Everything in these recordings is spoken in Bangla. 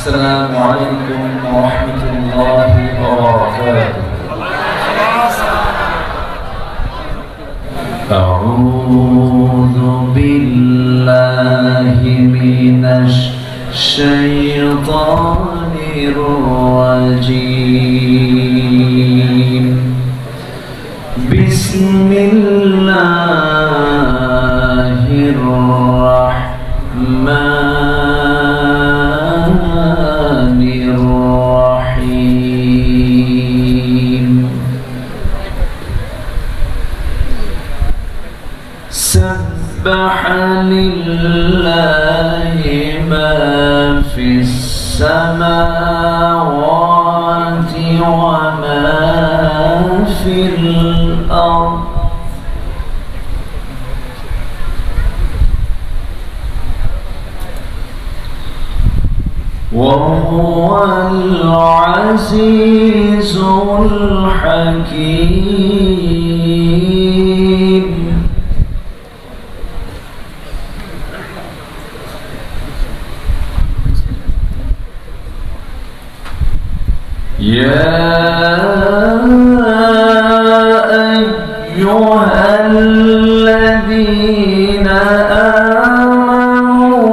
السلام عليكم ورحمة الله وبركاته. أعوذ بالله من الشيطان الرجيم. بسم الله الرحمن الرحيم. سبح لله ما في السماوات وما في الأرض وهو العزيز الحكيم. يا أيها الذين آمنوا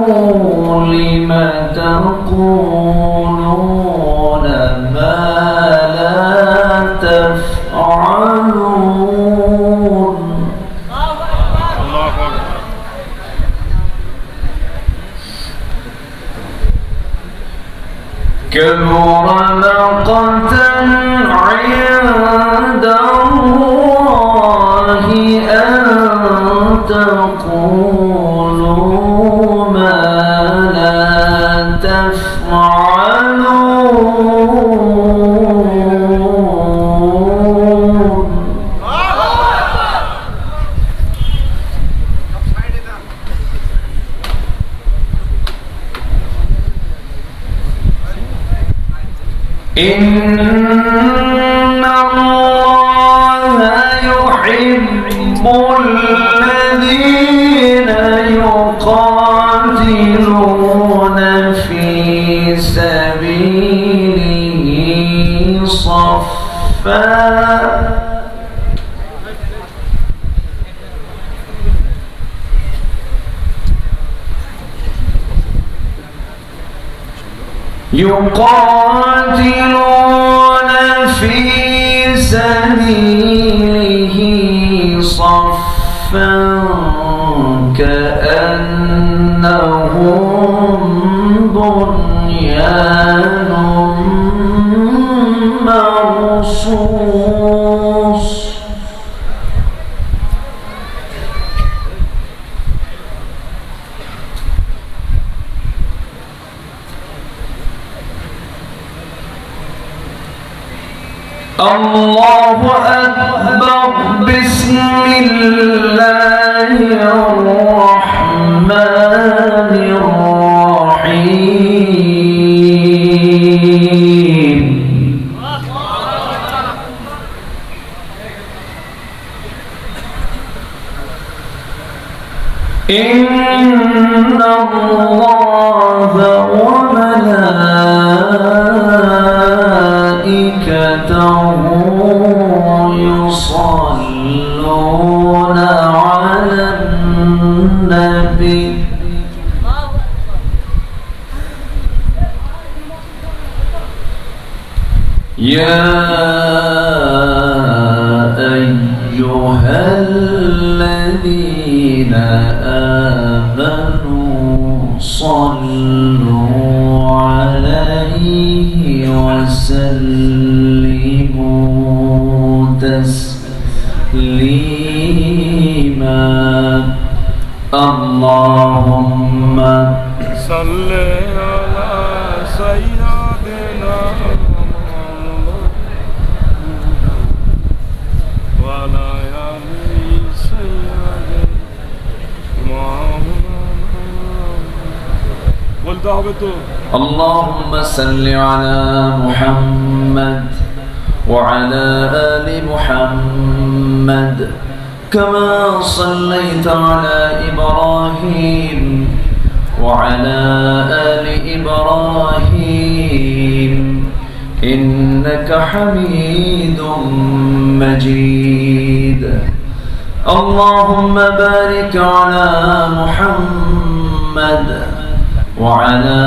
لم تقولون ما لا تفعلون. كبر مقتا عند الله أن تقولوا ما لا تفعلون. إن الله يحب الذين يقاتلون في سبيله صفا يقاتلون في سبيله صفا كأنهم بنيان مرصوص. الله أكبر. بسم الله الرحمن الرحيم. إن الله وملائكته يصلون على النبي. يا أيها الذين آمنوا صلوا عليه وسلموا تسليما. اللهم صل على سيدنا وعلى آل سيدنا محمد. اللهم صل على محمد وعلى آل محمد كما صليت على إبراهيم وعلى آل إبراهيم إنك حميد مجيد اللهم بارك على محمد وعلى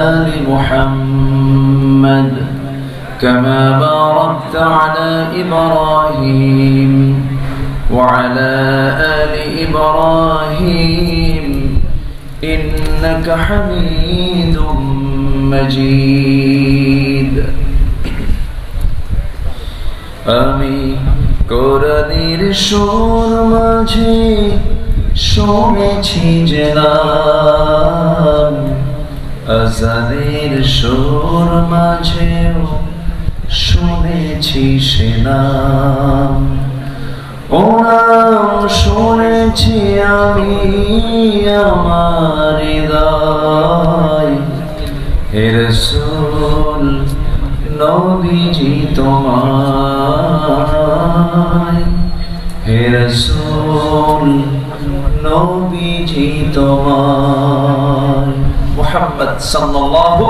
آل محمد كما باركت على إبراهيم وعلى آل إبراهيم إنك حميد مجيد আমি কোরআনের সুর মাঝে শুনেছি যে নাম আযানের সুর মাঝেও শুনেছি সে নাম ও নাম শুনেছি আমি আমার হৃদয় হে রাসূল নবীজি তোমায় হে রাসূল নবীজি তোমায় মুহাম্মদ সাল্লাল্লাহু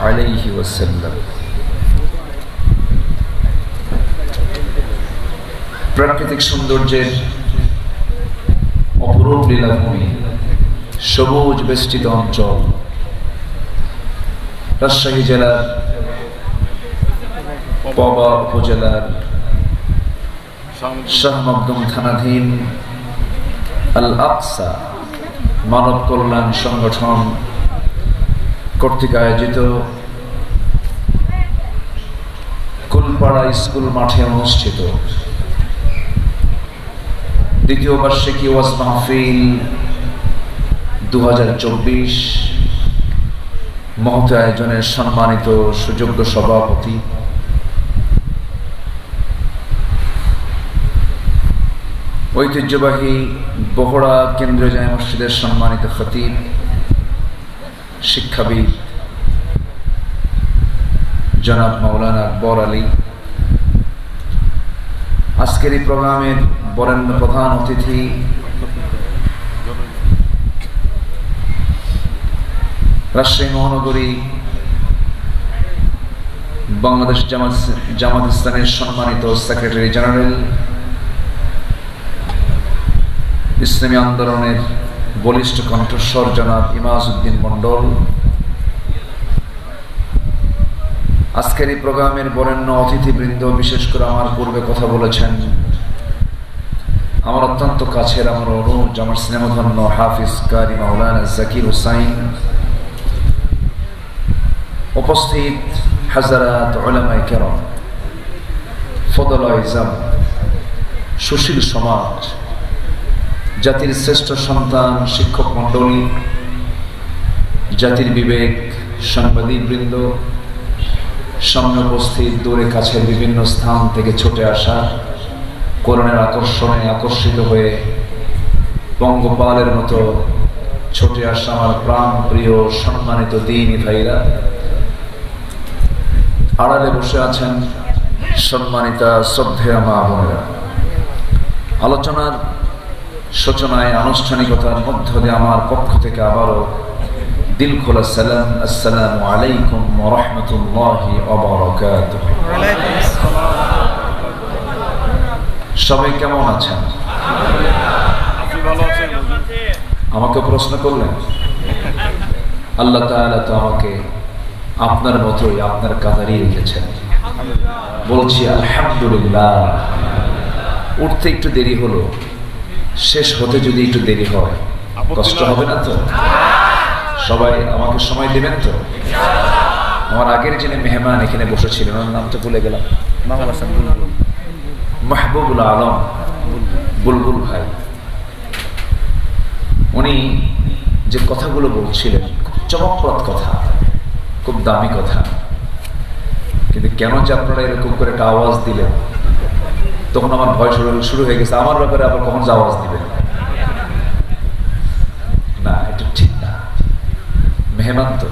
আলাইহি ওয়াসাল্লাম। প্রাকৃতিক সৌন্দর্যের অপরূপ লীলাভূমি, সবুজ বেষ্টিত অঞ্চল, রাজশাহী জেলার পবা উপজেলার শাহ মখদুম থানাধীন আল আকসা মানব কল্যাণ সংগঠন কর্তৃক আয়োজিত কুলপাড়া স্কুল মাঠে অনুষ্ঠিত দ্বিতীয় বার্ষিকী ওয়াজ মাহফিল 2024 মহৎ আয়োজনের সম্মানিত সুযোগ্য সভাপতি ঐতিহ্যবাহী বহড়া কেন্দ্রীয় জামে মসজিদের সম্মানিত খতিব, শিক্ষাবিদ জনাব মাওলানা আকবর আলী, আজকের এই প্রোগ্রামের বরেণ্য প্রধান অতিথি রাজশাহী মহানগরী বাংলাদেশ জামাত ইসলামের সম্মানিত সেক্রেটারি জেনারেল, ইসলামী আন্দোলনের বলিষ্ঠ কণ্ঠস্বর জনাব ইমাজউদ্দিন মন্ডল, আজকের এই প্রোগ্রামের বরেণ্য অতিথিবৃন্দ, বিশেষ করে আমার পূর্বে কথা বলেছেন আমার অত্যন্ত কাছের আমার অনুজ, আমার স্নেহধন্য হাফিজ কারি মাওলানা জাকির হুসাইন, উপস্থিত হাজারাত উলামায়ে কেরাম, ফদলায়ে ইজাম, সুশীল সমাজ, জাতির শ্রেষ্ঠ সন্তান, শিক্ষক মণ্ডলী, জাতির বিবেক, সাংবাদিকবৃন্দ, সামনে উপস্থিত দূরে কাছের বিভিন্ন স্থান থেকে ছুটে আসা, কোরআনের আকর্ষণে আকর্ষিত হয়ে পঙ্গপালের মতো ছুটে আসা আমার প্রাণ প্রিয় সম্মানিত দ্বীনি ভাইরা, আড়ালে বসে আছেন সম্মানিতা শ্রদ্ধেয় মা বোনেরা। আলোচনার সূচনায় আনুষ্ঠানিকতার মধ্য দিয়ে আমার পক্ষ থেকে আবারও দিল খোলা সালাম, আসসালামু আলাইকুম ওয়া রাহমাতুল্লাহি ওয়া বারাকাতুহু। সবাই কেমন আছেন? আমাকে প্রশ্ন করলেন, আল্লাহ তাআলা তো আমাকে আপনার মতোই আপনার কাতারই রেখেছেন, বলছি আলহামদুলিল্লাহ। উঠতে একটু দেরি হলো, শেষ হতে যদি একটু দেরি হয় কষ্ট হবে না তো? সবাই আমাকে সময় দেবেন তো? আমার আগের যিনি মেহমান এখানে বসেছিলেন, ওনার নাম তো ভুলে গেলাম, মাহবুবুল আলম বুলবুল ভাই, উনি যে কথাগুলো বলছিলেন খুব চমকপ্রদ কথা, খুব দামি কথা, কিন্তু কেন যে আপনারা এরকম করে একটা আওয়াজ দিলেন, তখন আমার ভয় শুরু হয়ে গেছে, আমার ব্যাপারে আবার কখন যে আওয়াজ দিবেন। না, এটা ঠিক না। মেহমান তো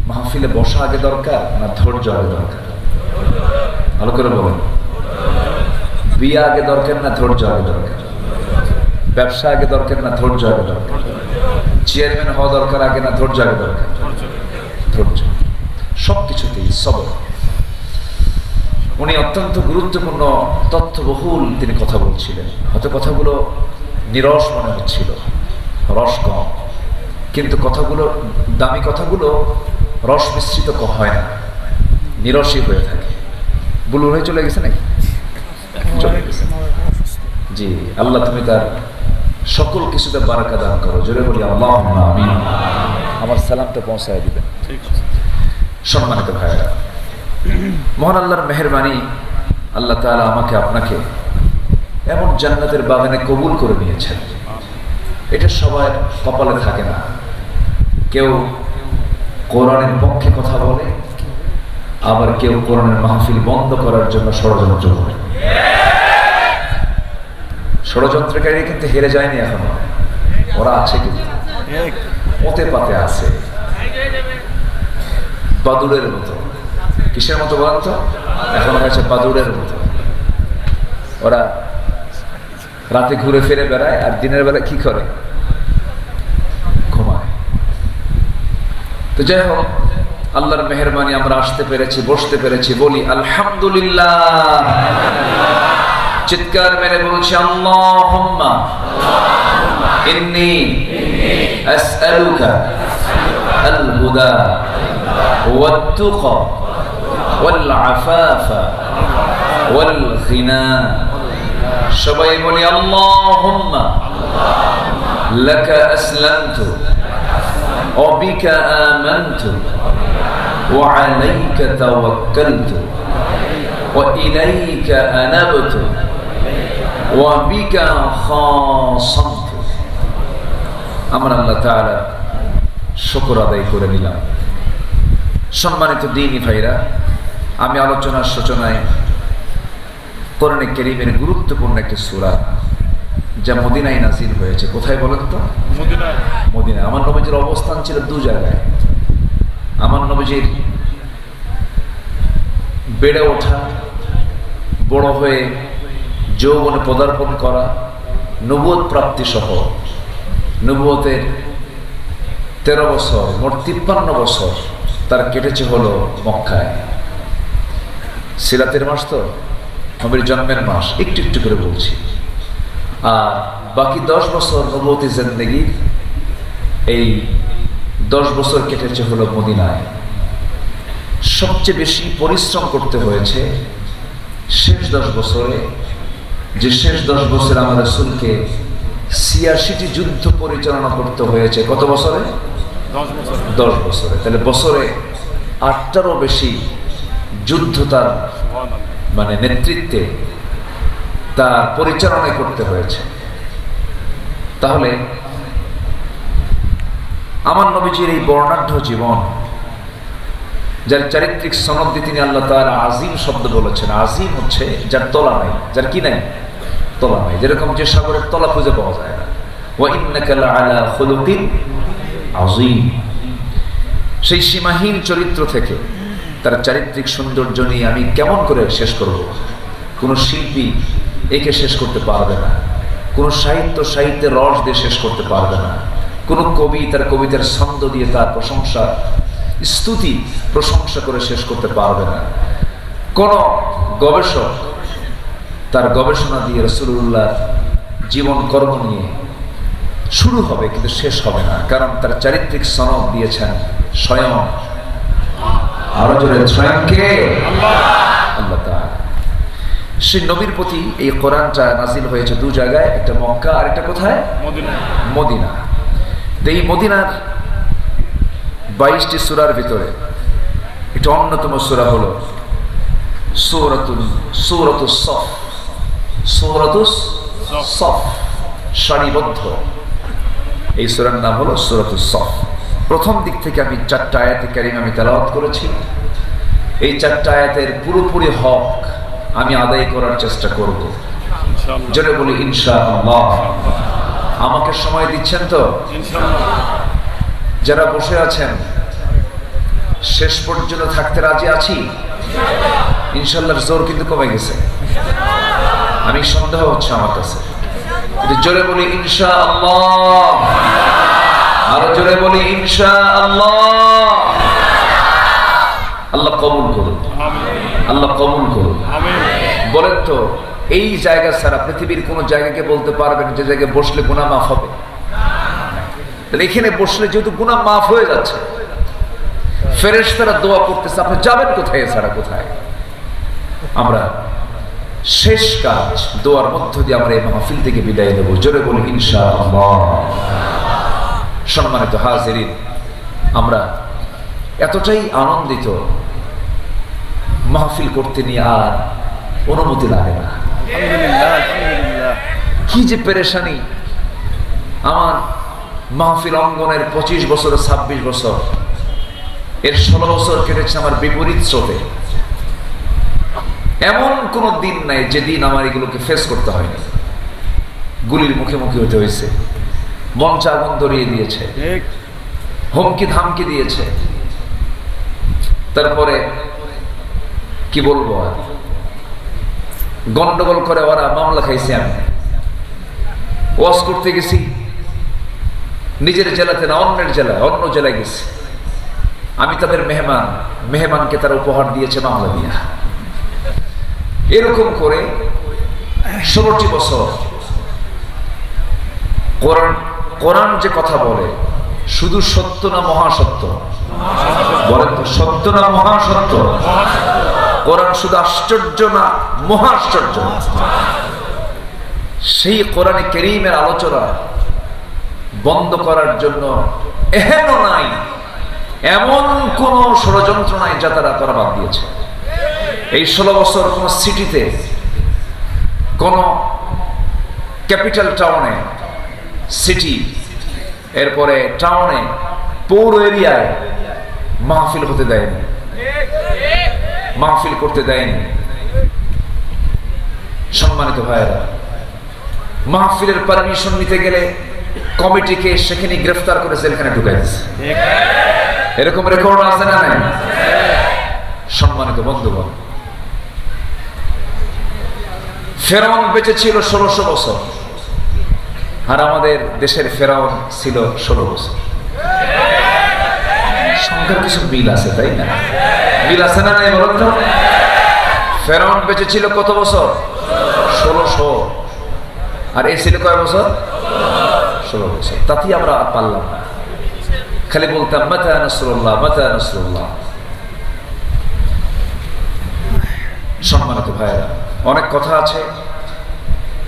মাহফিলে বসা আগে দরকার না ধৈর্য আগে দরকার? ভালো করে বলেন। বিয়ে আগে দরকার না ধৈর্য আগে দরকার? ব্যবসা আগে দরকার না ধৈর্য আগে দরকার? চেয়ারম্যান হওয়া দরকার আগে না ধৈর্য আগে দরকার? ধৈর্য। সবকিছুতেই সবর। উনি অত্যন্ত গুরুত্বপূর্ণ তথ্যবহুল তিনি কথা বলছিলেন। হয়তো কথাগুলো নিরস মনে হচ্ছিল, রস কম, কিন্তু কথাগুলো দামি কথাগুলো রস মিশ্রিত হয় না, নিরসই হয়ে থাকে। বুলু হয়ে চলে গেছে নাকি? চলে গেছে। জি, আল্লাহ তুমি তার সকল কিছুতে বারাকা দান করো। জোরে বলি আল্লাহুম্মা আমিন। আমার সালামটা পৌঁছায় দিবেন। সম্মানিত ভাইরা, মহান আল্লাহর মেহেরবানি, আল্লাহ তাআলা আমাকে আপনাকে এমন জান্নাতের বাগানে কবুল করে নিয়েছেন। এটা সবার কপালে থাকে না। কেউ কোরআনের পক্ষে কথা বলে, আবার কেউ কোরআনের মাহফিল বন্ধ করার জন্য ষড়যন্ত্র করে। ষড়যন্ত্রকারী কিন্তু হেরে যায়নি এখনো, ওরা আছে, কিন্তু ওতে পাতে আছে বাদুড়ের মতো। কিসের মতো বলেন তো? এখন হয়েছে বাদুড়ের মতো। ওরা রাতে ঘুরে ফিরে বেড়ায়, আর দিনের বেলা কি করে? ঘুমায়। তো যাই হোক, আল্লাহর মেহেরবানি আমরা আসতে পেরেছি, বসতে পেরেছি, বলি আলহামদুলিল্লাহ। চিৎকার মেরে বলছি আল্লাহুম্মা ইন্নী আসআলুকা আল হুদা ওয়াত তুকা ওয়াল আফাফা ওয়াল গিনা। সবাই বলি আল্লাহুম্মা লাকা আসলামতু ওয়া বিকা আমানতু ওয়া আলাইকা তাওয়াক্কালতু ওয়া ইলাইকা আনাবতু ওয়া বিকা খাসামতু। আমরা আল্লাহ তাআলা শুকর আদায় করে নিলাম। সম্মানিত দ্বীনি ভাইরা, আমি আলোচনার সূচনায় কোরআনে কারীমের গুরুত্বপূর্ণ একটি সূরা, যা মদিনায় নাযিল হয়েছে। কোথায় বলেন তো? মদিনায়। আমার নবীজির অবস্থান ছিল দু জায়গায়। আমার নবীজির বেড়ে ওঠা, বড় হয়ে যৌবনে পদার্পণ করা, নবুয়ত প্রাপ্তি সহ নবুয়তের 13 বছর, মোট 53 বছর তার কেটেছে হলো মক্কায়। সিরাতের মাস তো, নবীর জন্মের মাস, একটু একটু করে বলছি। আর বাকি 10 বছর নবুয়তি জিন্দেগি, এই 10 বছর কেটেছে হলো মদিনায়। সবচেয়ে বেশি পরিশ্রম করতে হয়েছে শেষ 10 বছরে। যে শেষ 10 বছর আমার রাসূলকে 86টি যুদ্ধ পরিচালনা করতে হয়েছে। কত বছরে? 10 বছরে। তাহলে বছরে 8টারও বেশি যুদ্ধ তার মানে নেতৃত্বে, তার পরিচালনায় করতে হয়েছে। তাহলে আমার নবীজির এই বর্ণাঢ্য জীবন, যার চারিত্রিক সনদ দিয়ে তিনি আল্লাহ তাআলা আজিম শব্দ বলেছেন। আজিম হচ্ছে যার তলা নাই, যার কি নাই? তলা নাই। যেরকম যে সাগরের তলা খুঁজে পাওয়া যায় না। ওয়া ইন্নাকা লাআলা খুলুকিন আযীম। সেই সীমাহীন চরিত্র থেকে তার চারিত্রিক সৌন্দর্য নিয়ে আমি কেমন করে শেষ করব? কোনো শিল্পী একে শেষ করতে পারবে না, কোনো সাহিত্যের রস দিয়ে শেষ করতে পারবে না, কোনো কবি তার কবিতার ছন্দ দিয়ে তার প্রশংসা করে শেষ করতে পারবে না, কোন গবেষক তার গবেষণা দিয়ে রাসূলুল্লাহ জীবন কর্ম নিয়ে শুরু হবে কিন্তু শেষ হবে না। কারণ তার চারিত্রিক সনদ দিয়েছেন স্বয়ং, আরো জোরে স্বয়ং কে? আল্লাহ তাআলা। সেই নবীর প্রতি এই কোরআনটা নাযিল হয়েছে দু জায়গায়, একটা মক্কা আর একটা কোথায়? মদিনা। এই মদিনার 22টি সূরার ভিতরে একটা অন্যতম সূরা হলো সূরাতুস সফ। সূরাতুস সফ, সারিবদ্ধ। এই সূরার নাম হলো সূরাতুস সফ। প্রথম দিক থেকে আমি 4টা আয়াতে কারিমা আমি তেলাওয়াত করেছি। এই 4টা আয়াতের পুরোপুরি হক আমি আদায় করার চেষ্টা করব। জোরে বলি ইনশাআল্লাহ। আমাকে সময় দিচ্ছেন তো? যারা বসে আছেন শেষ পর্যন্ত থাকতে রাজি আছি ইনশাআল্লাহর জোর কিন্তু কমে গেছে, আমি সন্দেহ হচ্ছে আমার কাছে। জোরে বলি ইনশাআল্লাহ, আরো জোরে বলি ইনশাআল্লাহ। আল্লাহ কবুল করুন, আল্লাহ কবুল করুন। বলেন তো, এই জায়গা ছাড়া পৃথিবীর কোন জায়গাকে বলতে পারবেন যে জায়গায় বসলে গুনাহ মাফ হবে? তাহলে এখানে বসলে যেহেতু গুনাহ মাফ হয়ে যাচ্ছে, ফেরেশতারা দোয়া করতেছে, আপনি যাবেন কোথায় এছাড়া? কোথায়? আমরা শেষ কাজ দোয়ার মধ্য দিয়ে আমরা এই মাহফিল থেকে বিদায় নেব। জোরে বলি ইনশাআল্লাহ। সম্মানিত হাজিরিন, আমরা এতটাই আনন্দিত, মাহফিল করতে নিয়ে আর অনুমতি লাগে না। কি যে পেরেশানি! আমার মাহফিল অঙ্গনের 25 বছর 26 বছর, এর 16 বছর কেটেছে আমার বিপরীত স্রোতে। এমন কোন দিন নাই যে দিন আমার এগুলোকে ফেস করতে হয়নি। গুলির মুখে মুখে হতে হয়েছে, মঞ্চ আগুন ধরিয়ে দিয়েছে, হুমকি ধামকি দিয়েছে, তারপরে কি বলবো আর, গন্ডগোল করে ওরা মামলা খাইছে। আমি ওয়াজ করতে গেছি নিজের জেলাতে না, অন্যের জেলায়, অন্য জেলায় গেছি। আমি তাদের মেহমান, মেহমানকে তারা উপহার দিয়েছে মামলা দিয়া। এরকম করে 16টি বছর কোরআন যে কথা বলে, শুধু সত্য না মহাসত্য? বলেন তো, সত্য না মহাসত্য? কোরআন শুধু আশ্চর্য না মহাশ্চর্য? সেই কোরআনে কারীমের আলোচনা বন্ধ করার জন্য এহেন নাই, এমন কোন ষড়যন্ত্র নাই যা তারা করা বাদ দিয়েছে। এই 16 বছর কোন সিটিতে, কোন ক্যাপিটাল টাউনে, সিটি, এরপরে টাউনে, পৌর এরিয়ায় মাহফিল হতে দেয়নি, মাহফিল করতে দেয়নি। সম্মানিত ভাইয়েরা, মাহফিলের পারমিশন নিতে গেলে কমিটিকে সেখানে গ্রেফতার করে জেলখানে ঢুকাই দিচ্ছে। এরকম রেকর্ড আছে না নাই? সম্মানিত বন্ধুগণ, ফেরাউন বেঁচে ছিল 1600 বছর, আর আমাদের দেশের ফেরাউন ছিল 16 বছর। সংখ্যার কিছু মিল আছে, তাই না? মিল আছে না নাই বলুন তো? ফেরাউন বেঁচে ছিল কত বছর? 1600। আর এ ছিল কয় বছর? 16 বছর। তাতেই আমরা পারলাম না, খালি বলতাম মাতা নাসরুল্লাহ, মাতা নাসরুল্লাহ। সম্মানিত ভাইয়েরা, অনেক কথা আছে,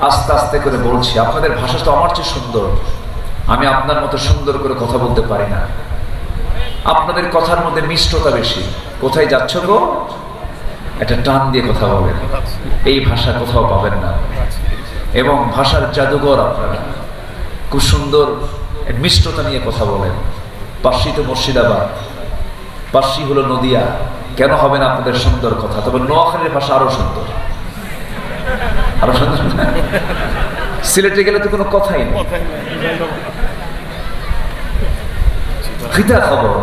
আস্তে আস্তে করে বলছি। আপনাদের ভাষা তো আমার চেয়ে সুন্দর, আমি আপনার মতো সুন্দর করে কথা বলতে পারি না। আপনাদের কথার মধ্যে মিষ্টতা বেশি। কোথায় যাচ্ছ গো? একটা টান দিয়ে কথা বলেন, এই ভাষা কোথাও পাবেন না। এবং ভাষার জাদুঘর আপনারা, খুব সুন্দর মিষ্টতা নিয়ে কথা বলেন। পার্সি তো মুর্শিদাবাদ, পার্সি হলো নদিয়া, কেন হবে না আপনাদের সুন্দর কথা? তবে নোয়াখালীর ভাষা আরো সুন্দর, আরো সুন্দর। সিলেটে গেলে তো কোনো কথাই নেই। খিতা খবর,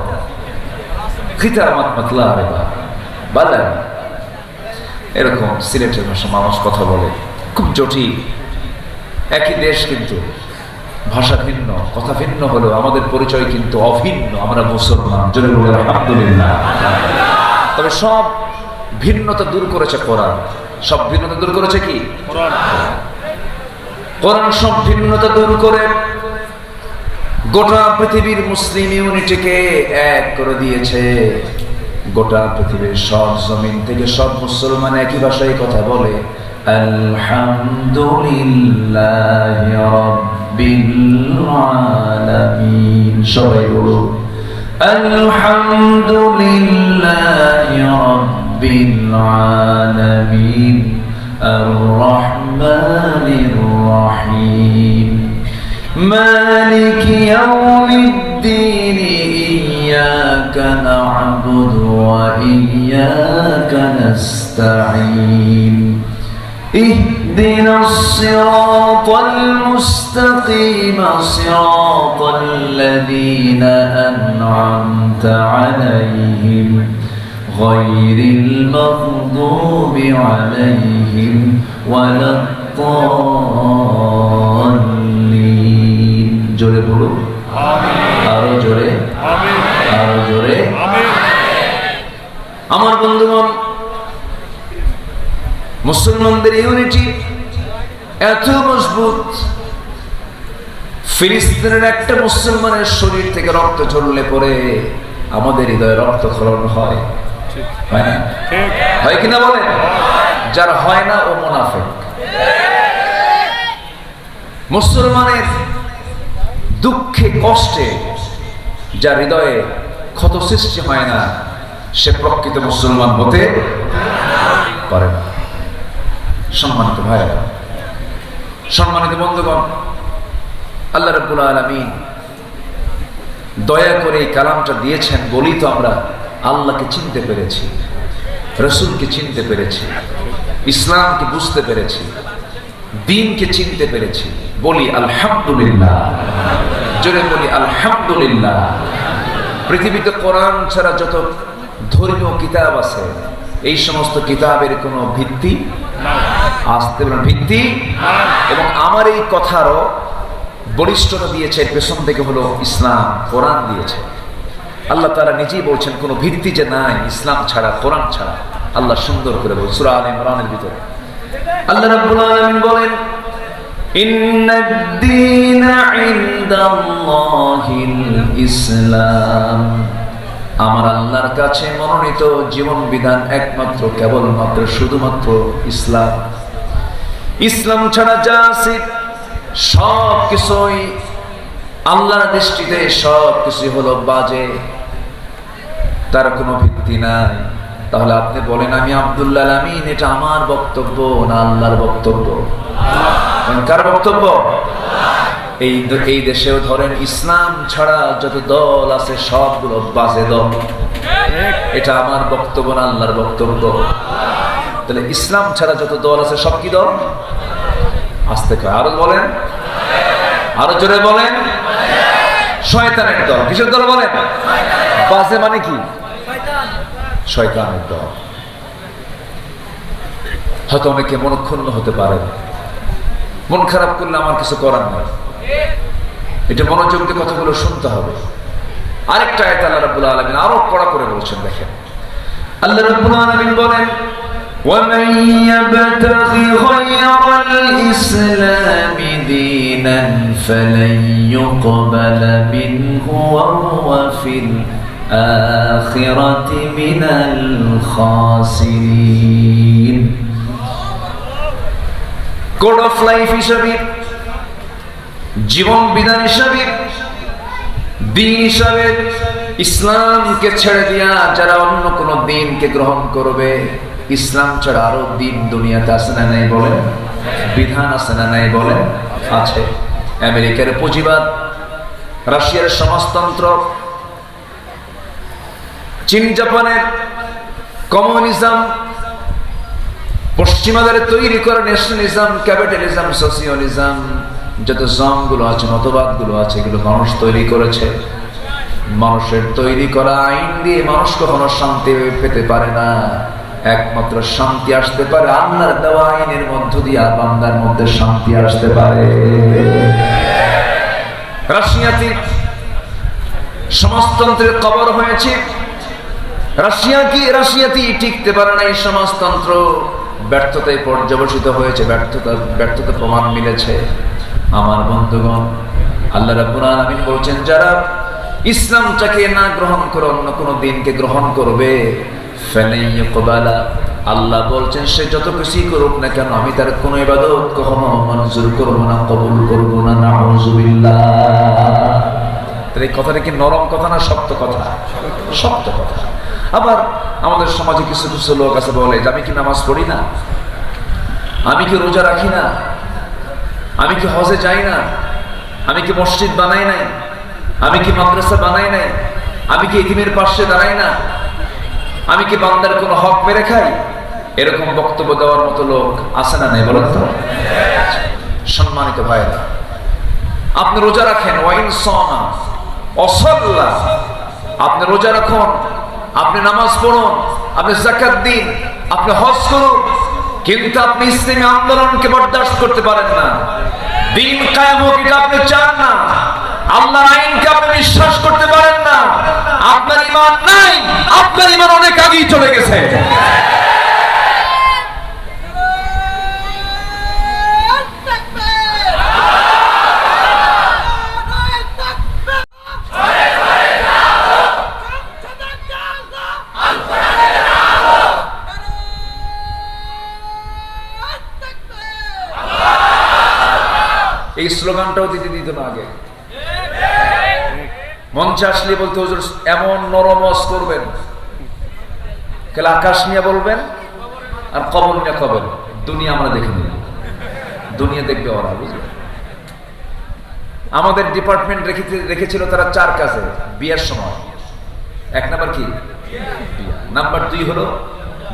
খিতা মাতলা বালা, এরকম সিলেটের ভাষা মানুষ কথা বলে, খুব জটিল। একই দেশ কিন্তু ভাষা ভিন্ন, কথা ভিন্ন হলেও আমাদের পরিচয় কিন্তু অভিন্ন। আমরা মুসলমান, জোরে বলে আলহামদুলিল্লাহ। তবে সব ভিন্নতা দূর করেছে কোরআন। সব ভিন্নতা দূর করেছে কি? কোরআন সব ভিন্নতা দূর করে গোটা পৃথিবীর মুসলিম ইউনিটিকে এক করে দিয়েছে। গোটা পৃথিবীর সব জমিন থেকে সব মুসলমান একই ভাষায় কথা বলে, আলহামদুলিল্লাহি রাব্বিল আলামিন। সবাই বলো আলহামদুলিল্লাহি রাব্বিল আলামিন, আর রহমানির রহিম, মালিক ইয়াউমিদ্দিন, ইয়াকা না'বুদু ওয়া ইয়াকা নাস্তাঈন, ইহদিনাস সিরাতাল মুস্তাকিম, সিরাতাল লাযীনা আন'আমতা আলাইহিম, গায়রিল মাগদুবি আলাইহিম ওয়ালাদ-দাল্লিন। জোরে বলো আমিন। আরো জোরে, আমিন। আরো জোরে, আমিন। আমার বন্ধুগণ, মুসলমানদের ইউনিটি এত মজবুত, ফিলিস্তিনের একটা মুসলমানের শরীর থেকে রক্ত ঝরলে পরে আমাদের হৃদয়ে রক্তক্ষরণ হয়, হয় না? হয় কিনা বলেন? যার হয় না ও মুনাফিক। মুসলমানের দুঃখে কষ্টে যার হৃদয়ে ক্ষত সৃষ্টি হয় না, সে প্রকৃত মুসলমান হতে পারে না। সম্মানিত ভাইরা, সম্মানিত বন্ধুগণ, আল্লাহ রাব্বুল আলামিন দয়া করে এই কালামটা দিয়েছেন বলেই তো আমরা আল্লাহকে চিনতে পেরেছি, রসুলকে চিনতে পেরেছি, ইসলামকে বুঝতে পেরেছি, দ্বীনকে চিনতে পেরেছি। বলি আলহামদুলিল্লাহ, জোরে বলি আলহামদুলিল্লাহ। পৃথিবীতে কোরআন ছাড়া যত ধর্মীয় কিতাব আছে, এই সমস্ত কিতাবের কোনো ভিত্তি আসতে পারে ভিত্তি, এবং আমার এই কথারও বলিষ্ঠতা দিয়েছে পেছন থেকে হলো ইসলাম, কোরআন দিয়েছে। আল্লাহ তাআলা নিজেই বলছেন কোনো ভিত্তি যে নাই ইসলাম ছাড়া, কোরআন ছাড়া। আল্লাহ সুন্দর করে বলেন সূরা আলে ইমরানের ভিতরে আল্লাহ রাব্বুল আলামিন বলেন, ইন্নাদ-দীনা ইনদাল্লাহিল ইসলাম, আমার আল্লাহর কাছে মনোনীত জীবন বিধান একমাত্র, কেবলমাত্র, শুধুমাত্র ইসলাম। ইসলাম ছাড়া যা আছে সব কিছুই আল্লাহর দৃষ্টিতে সব কিছু হলো বাজে, তার কোনো ভিত্তি নাই। তাহলে আপনি বলেন আমি আব্দুল্লাহ আমিন, এটা আমার বক্তব্য না আল্লাহর বক্তব্য? কার বক্তব্য? এই দেশেও ধরেন ইসলাম ছাড়া যত দল আছে সবগুলো বাজে দল। এটা আমার বক্তব্য না আল্লাহর বক্তব্য? তাহলে ইসলাম ছাড়া যত দল আছে সব কি দল? আস্তে করে আরো বলেন, আরো জোরে বলেন, শয়তানের দল। কিসের দল বলেন? বাজে মানে কি? শয়তানের দল। হয়তো অনেকে মনক্ষুণ্ণ হতে পারে, মন খারাপ করলে আমার কিছু করার নাই। এটা মনোযোগ দিয়ে কথাগুলো শুনতে হবে। আরেকটা আয়াত আল্লাহ রাব্বুল আলামিন আরো কড়া করে বলছেন, দেখেন আল্লাহ রাব্বুল আলামিন বলেন, وَمَن يَبْتَغِ غَيْرَ الْإِسْلَامِ دِينًا فَلَن يُقْبَلَ مِنْهُ وَهُوَ فِي الْآخِرَةِ مِنَ الْخَاسِرِينَ। কোড অফ লাইফ হিসাবে, জীবন বিধান হিসাবে, দ্বীন হিসাবে ইসলামকে ছেড়ে দিয়া যারা অন্য কোন দ্বীনকে গ্রহণ করবে, ইসলাম ছাড়া আরো দ্বীন দুনিয়াতে আছে না নাই বলেন? বিধান আছে না নাই বলেন? আছে। আমেরিকার পুঁজিবাদ, রাশিয়ার সমাজতন্ত্র, চীন জাপানের কমিউনিজম, পশ্চিমাদের তৈরি করা ন্যাশনালিজম, ক্যাপিটালিজম, সোশিয়ালিজম, যত জমগুলো আছে, মতবাদগুলো আছে, এগুলো মানুষ তৈরি করেছে। মানুষের তৈরি করা আইন দিয়ে মানুষ কখনো শান্তি পেতে পারে না। একমাত্র শান্তি আসতে পারে আল্লাহর দেওয়া আইনের মধ্য দিয়ে, বান্দার মধ্যে শান্তি আসতে পারে। রাশিয়াতে সমাজতন্ত্রের কবর হয়েছে। রাশিয়াতেই টিকতে পারে না এই সমাজতন্ত্র, ব্যর্থতায় পর্যবসিত হয়েছে, ব্যর্থতা প্রমাণ মিলেছে। আমার বন্ধুগণ, আল্লাহ রাব্বুল আলামিন বলছেন যারা ইসলামটাকে না গ্রহণ করে অন্য কোনো দিনকে গ্রহণ করবে, ফালাইয়াকবালা, আল্লাহ বলছেন সে যত কিছুই করুক না কেন আমি তার কোনো ইবাদত কখনো মঞ্জুর করব না, কবুল করব না। নাউযুবিল্লাহ। তাহলে এই কথাটা কি নরম কথা না শক্ত কথা? শক্ত কথা। আবার আমাদের সমাজে কিছু কিছু লোক আছে বলে যে আমি কি নামাজ পড়ি না, আমি কি রোজা রাখি না, আমি কি হজে যাই না, আমি কি মসজিদ বানাই নাই, আমি কি মাদ্রাসা বানাই নাই, আমি কি ইতিমের পাশে দাঁড়াই না, আমি কি বান্দার কোনো হক মেরে খাই। এরকম বক্তব্য দেওয়ার মতো লোক আছে না নাই বলেন তো? সম্মানিত ভাইরা, আপনি রোজা রাখেন, ওয়াইন সামা ওয়াসাল্লা, আপনি রোজা রাখুন, আপনি নামাজ পড়ুন, আপনি যাকাত দিন, আপনি হজ করুন, কিন্তু আপনি ইসলামী আন্দোলনকে বরদাস্ত করতে পারেন না। দিন কায়েম হোক এটা আপনি চান না, আল্লাহর আইনকে আপনি বিশ্বাস করতে পারেন না, আপনার ঈমান নাই, আপনার ঈমান অনেক আগেই চলে গেছে। এই স্লোগানটাও দিতে দিত না আগে। মঞ্চে আসলে বলতে হুজুর এমন নরম ওয়াজ করবেন, খেলে আকাশ নিয়ে বলবেন আর কবর নিয়ে কবেন, দুনিয়া আমরা দেখে নিব, দুনিয়া দেখবে ওরা, বুঝলেন? আমাদের ডিপার্টমেন্ট রেখেছিল তারা 4 কাজে বিয়ের সময়। 1 নাম্বার কি? বিয়া। নাম্বার 2 হলো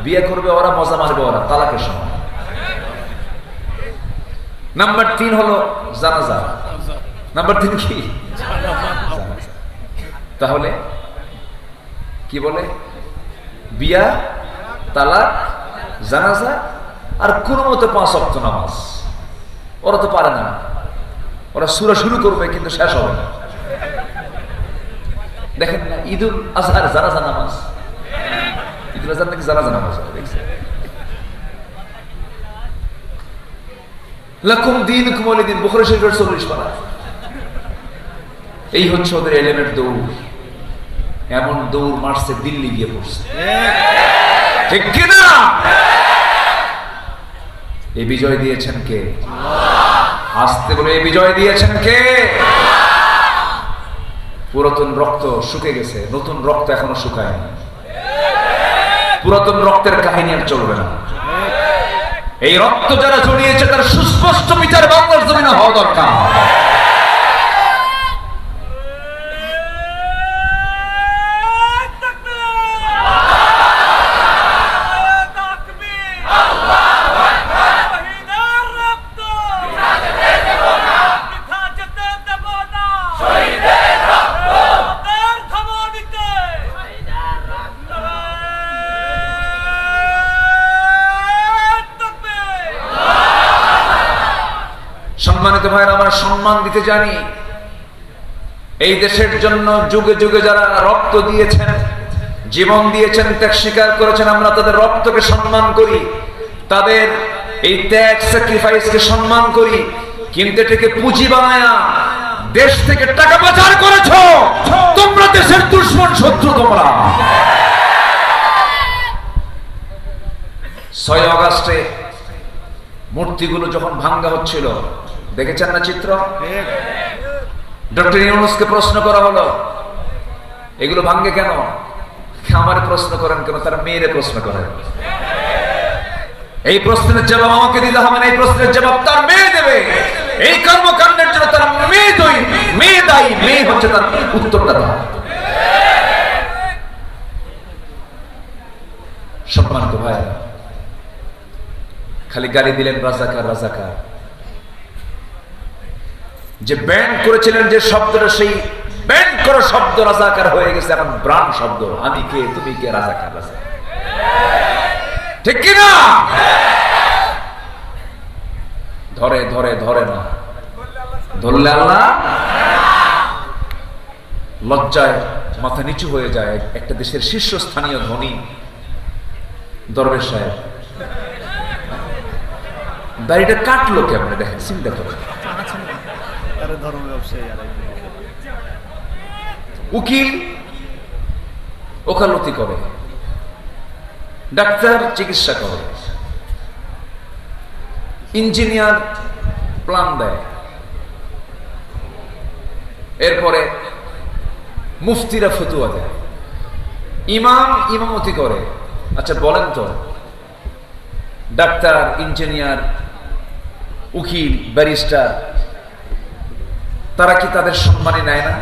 বিয়ে করবে ওরা, মজা মারবে ওরা তালাকের সময়। নাম্বার 3 হলো জানাজা। নাম্বার 3 কি? তাহলে কি বলে? বিয়া, তালাক, জানাজা আর কোন মতো 5 ওয়াক্ত নামাজ। ওরা তো পারে না, ওরা সূরা শুরু করবে কিন্তু শেষ হবে না। দেখেন না ঈদুল আজহার জানাজা নামাজ, ঈদুল আজহার নাকি জানাজা নামাজ দেখছেন? লাকুম দীনুকুম ওয়ালিদিন, বুখারী শরীফের 40 পারা। এই হচ্ছে ওদের এলিমেন্ট দৌড়। এমন দৌড় মারছে দিল্লি গিয়ে পড়ছে, ঠিক কিনা? এই বিজয় দিয়েছেন কে? আসতে বলে এই বিজয় দিয়েছেন কে? পুরাতন রক্ত শুকে গেছে, নতুন রক্ত এখনো শুকায়নি। পুরাতন রক্তের কাহিনী আর চলবে না। এই রক্ত যারা জড়িয়েছে তার সুস্পষ্ট বিচার বাংলার জমিনে হওয়া দরকার। সম্মানিত ভাইরা, আমরা সম্মান দিতে জানি। এই দেশের জন্য যুগে যুগে যারা রক্ত দিয়েছেন, জীবন দিয়েছেন, ত্যাগ স্বীকার করেছেন, আমরা তাদের রক্তকে সম্মান করি, তাদের এই ত্যাগ স্যাক্রিফাইসকে সম্মান করি। কিন্তু এটাকে পুঁজি বানায়া দেশ থেকে টাকা পাচার করেছো তোমরা, দেশের দুশমন, শত্রু তোমরা। 6 আগস্টে মূর্তিগুলো যখন ভাঙ্গা হচ্ছিল, দেখেছেন না চিত্র? ডক্টর ইউনূসকে প্রশ্ন করা হলো এগুলো ভাঙ্গে কেন? আমারে প্রশ্ন করেন কেন? তার মেয়েরে প্রশ্ন করেন। এই প্রশ্নের জবাব আমাকে দিতে হবে না, এই প্রশ্নের জবাব তার মেয়ে দেবে। এই কর্মকাণ্ডের জন্য তার মেয়ে দায়ী, মেয়ে হচ্ছে তার উত্তরদাতা। সম্মানিত ভাইরা, খালি গালি দিলেন রাজাকার রাজাকার। যে ব্যান করেছিলেন যে শব্দটা, সেই ব্যান করা শব্দ রাজাকার হয়ে গেছে এখন ব্রান্ড শব্দ। আমি কে, তুমি কে, রাজাকার রাজাকার, ঠিক কিনা? ধরে ধরে ধরে না, ধরলে আল্লাহ। লজ্জায় মাথা নিচু হয়ে যায় একটা দেশের শীর্ষস্থানীয় ধনী দরবেশ সাহেব। দাড়িটা কাটলো কেমনে দেখেন, চিন্তা করেন। উকিল ওকালতি করে, ডাক্তার চিকিৎসা করে, ইঞ্জিনিয়ার প্ল্যান দেয়, এরপরে মুফতিরা ফতুয়া দেয়, ইমাম ইমামতি করে। আচ্ছা বলেন তো, ডাক্তার, ইঞ্জিনিয়ার, উকিল, ব্যারিস্টার, তারা কি তাদের সম্মানই নেয় না?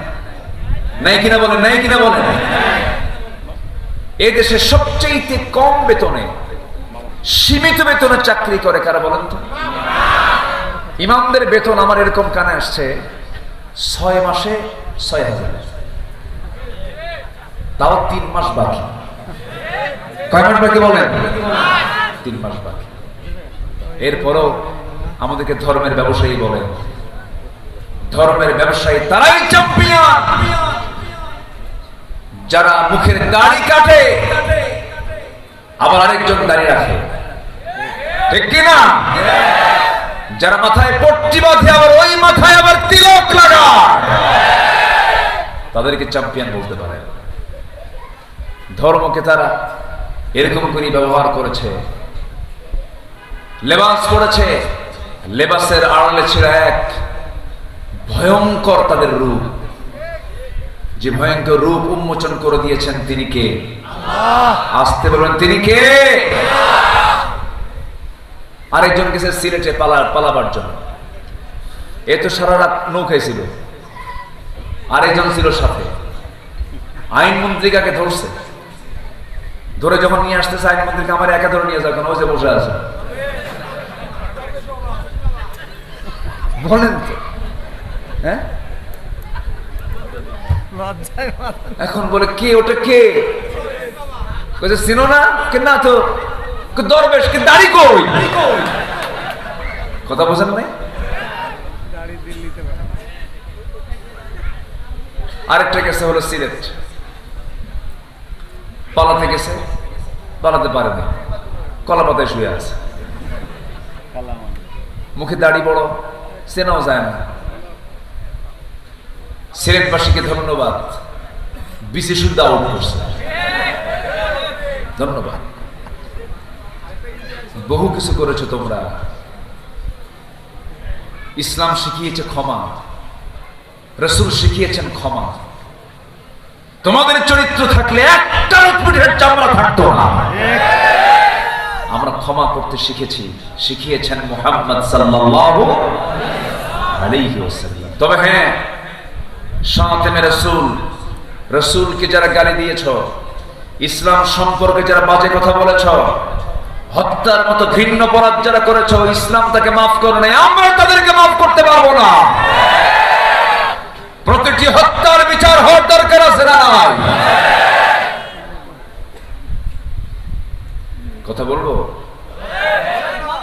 নেয় কিনা বলেন? নেয় কিনা বলেন? এই দেশে সবচেয়ে কম বেতনে, সীমিত বেতনে চাকরি করে কারা বলেন তো? ইমামদের বেতন আমার এরকম কানে আসছে 6 মাসে 6,000, তাও 3 মাস বাকি। কয় মাস বাকি বলেন? 3 মাস বাকি। এরপরও আমাদেরকে ধর্মের ব্যবসায়ী বলেন, ধর্মের ব্যবসায়ী তারাই চ্যাম্পিয়ন যারা মুখের দাড়ি কাটে আবার আরেকজন দাড়ি রাখে, ঠিক কিনা? যারা মাথায় পট্টি বাঁধে আবার ওই মাথায় আবার তিলক লাগায়, তাদেরকে চ্যাম্পিয়ন বলতে পারে। ধর্মকে তারা এরকম করে ব্যবহার করেছে। লেবাস করেছে, লেবাসের আড়ালে ছিল এক ভয়ঙ্কর তাদের রূপ। যে ভয়ঙ্কর রূপ উন্মোচন করে দিয়েছেন তিনি কে? আসতে বলবেন তিনি কে? আরেকজন গেছে সিলেটে পালাবার জন্য, এ তো সারা রাত নৌকায় ছিল, আরেকজন ছিল সাথে। আইনমন্ত্রীকে ধরছে, ধরে যখন নিয়ে আসতেছে আইনমন্ত্রীকে আমার একা ধরে নিয়ে যাও, কেন? ওই যে বসে আছে। বলেন তো, হ্যাঁ? এখন বলে কে ওটা? কে চিনো না? কে? না তো। দরবেশ কে? দাড়ি কই? কথা বোঝেন নাই? আরেকটা গেছে হলো সিলেট, পালাতে গেছে, পালাতে পারেনি, কলা পাতায় শুয়ে আছে, মুখে দাড়ি বড়, চেনাও যায় না। সিলেটবাসীকে ধন্যবাদ, বিসি শুদ্ধ আউট করছে, ধন্যবাদ। বহু কিছু করেছো তোমরা। ইসলাম শিখিয়েছে ক্ষমা, রাসূল শিখিয়েছেন ক্ষমা। তোমাদের চরিত্র থাকলে একটা পিঠের চামড়া থাকতো না। আমরা ক্ষমা করতে শিখেছি, শিখিয়েছেন মুহাম্মদ সাল্লাল্লাহু আলাইহি ওয়াসাল্লাম। তবে হ্যাঁ, শাতিমে রাসূল, রাসূলকে যারা গালি দিয়েছ, ইসলাম সম্পর্কে যারা বাজে কথা বলেছ, হত্যার মতো ঘৃণ্য অপরাধ যারা করেছ, ইসলাম তাকে মাফ করে নাই, আমরা তাদেরকে মাফ করতে পারবো না। প্রতিটি হত্যার বিচার হওয়ার দরকার আছে না? কথা বলবো?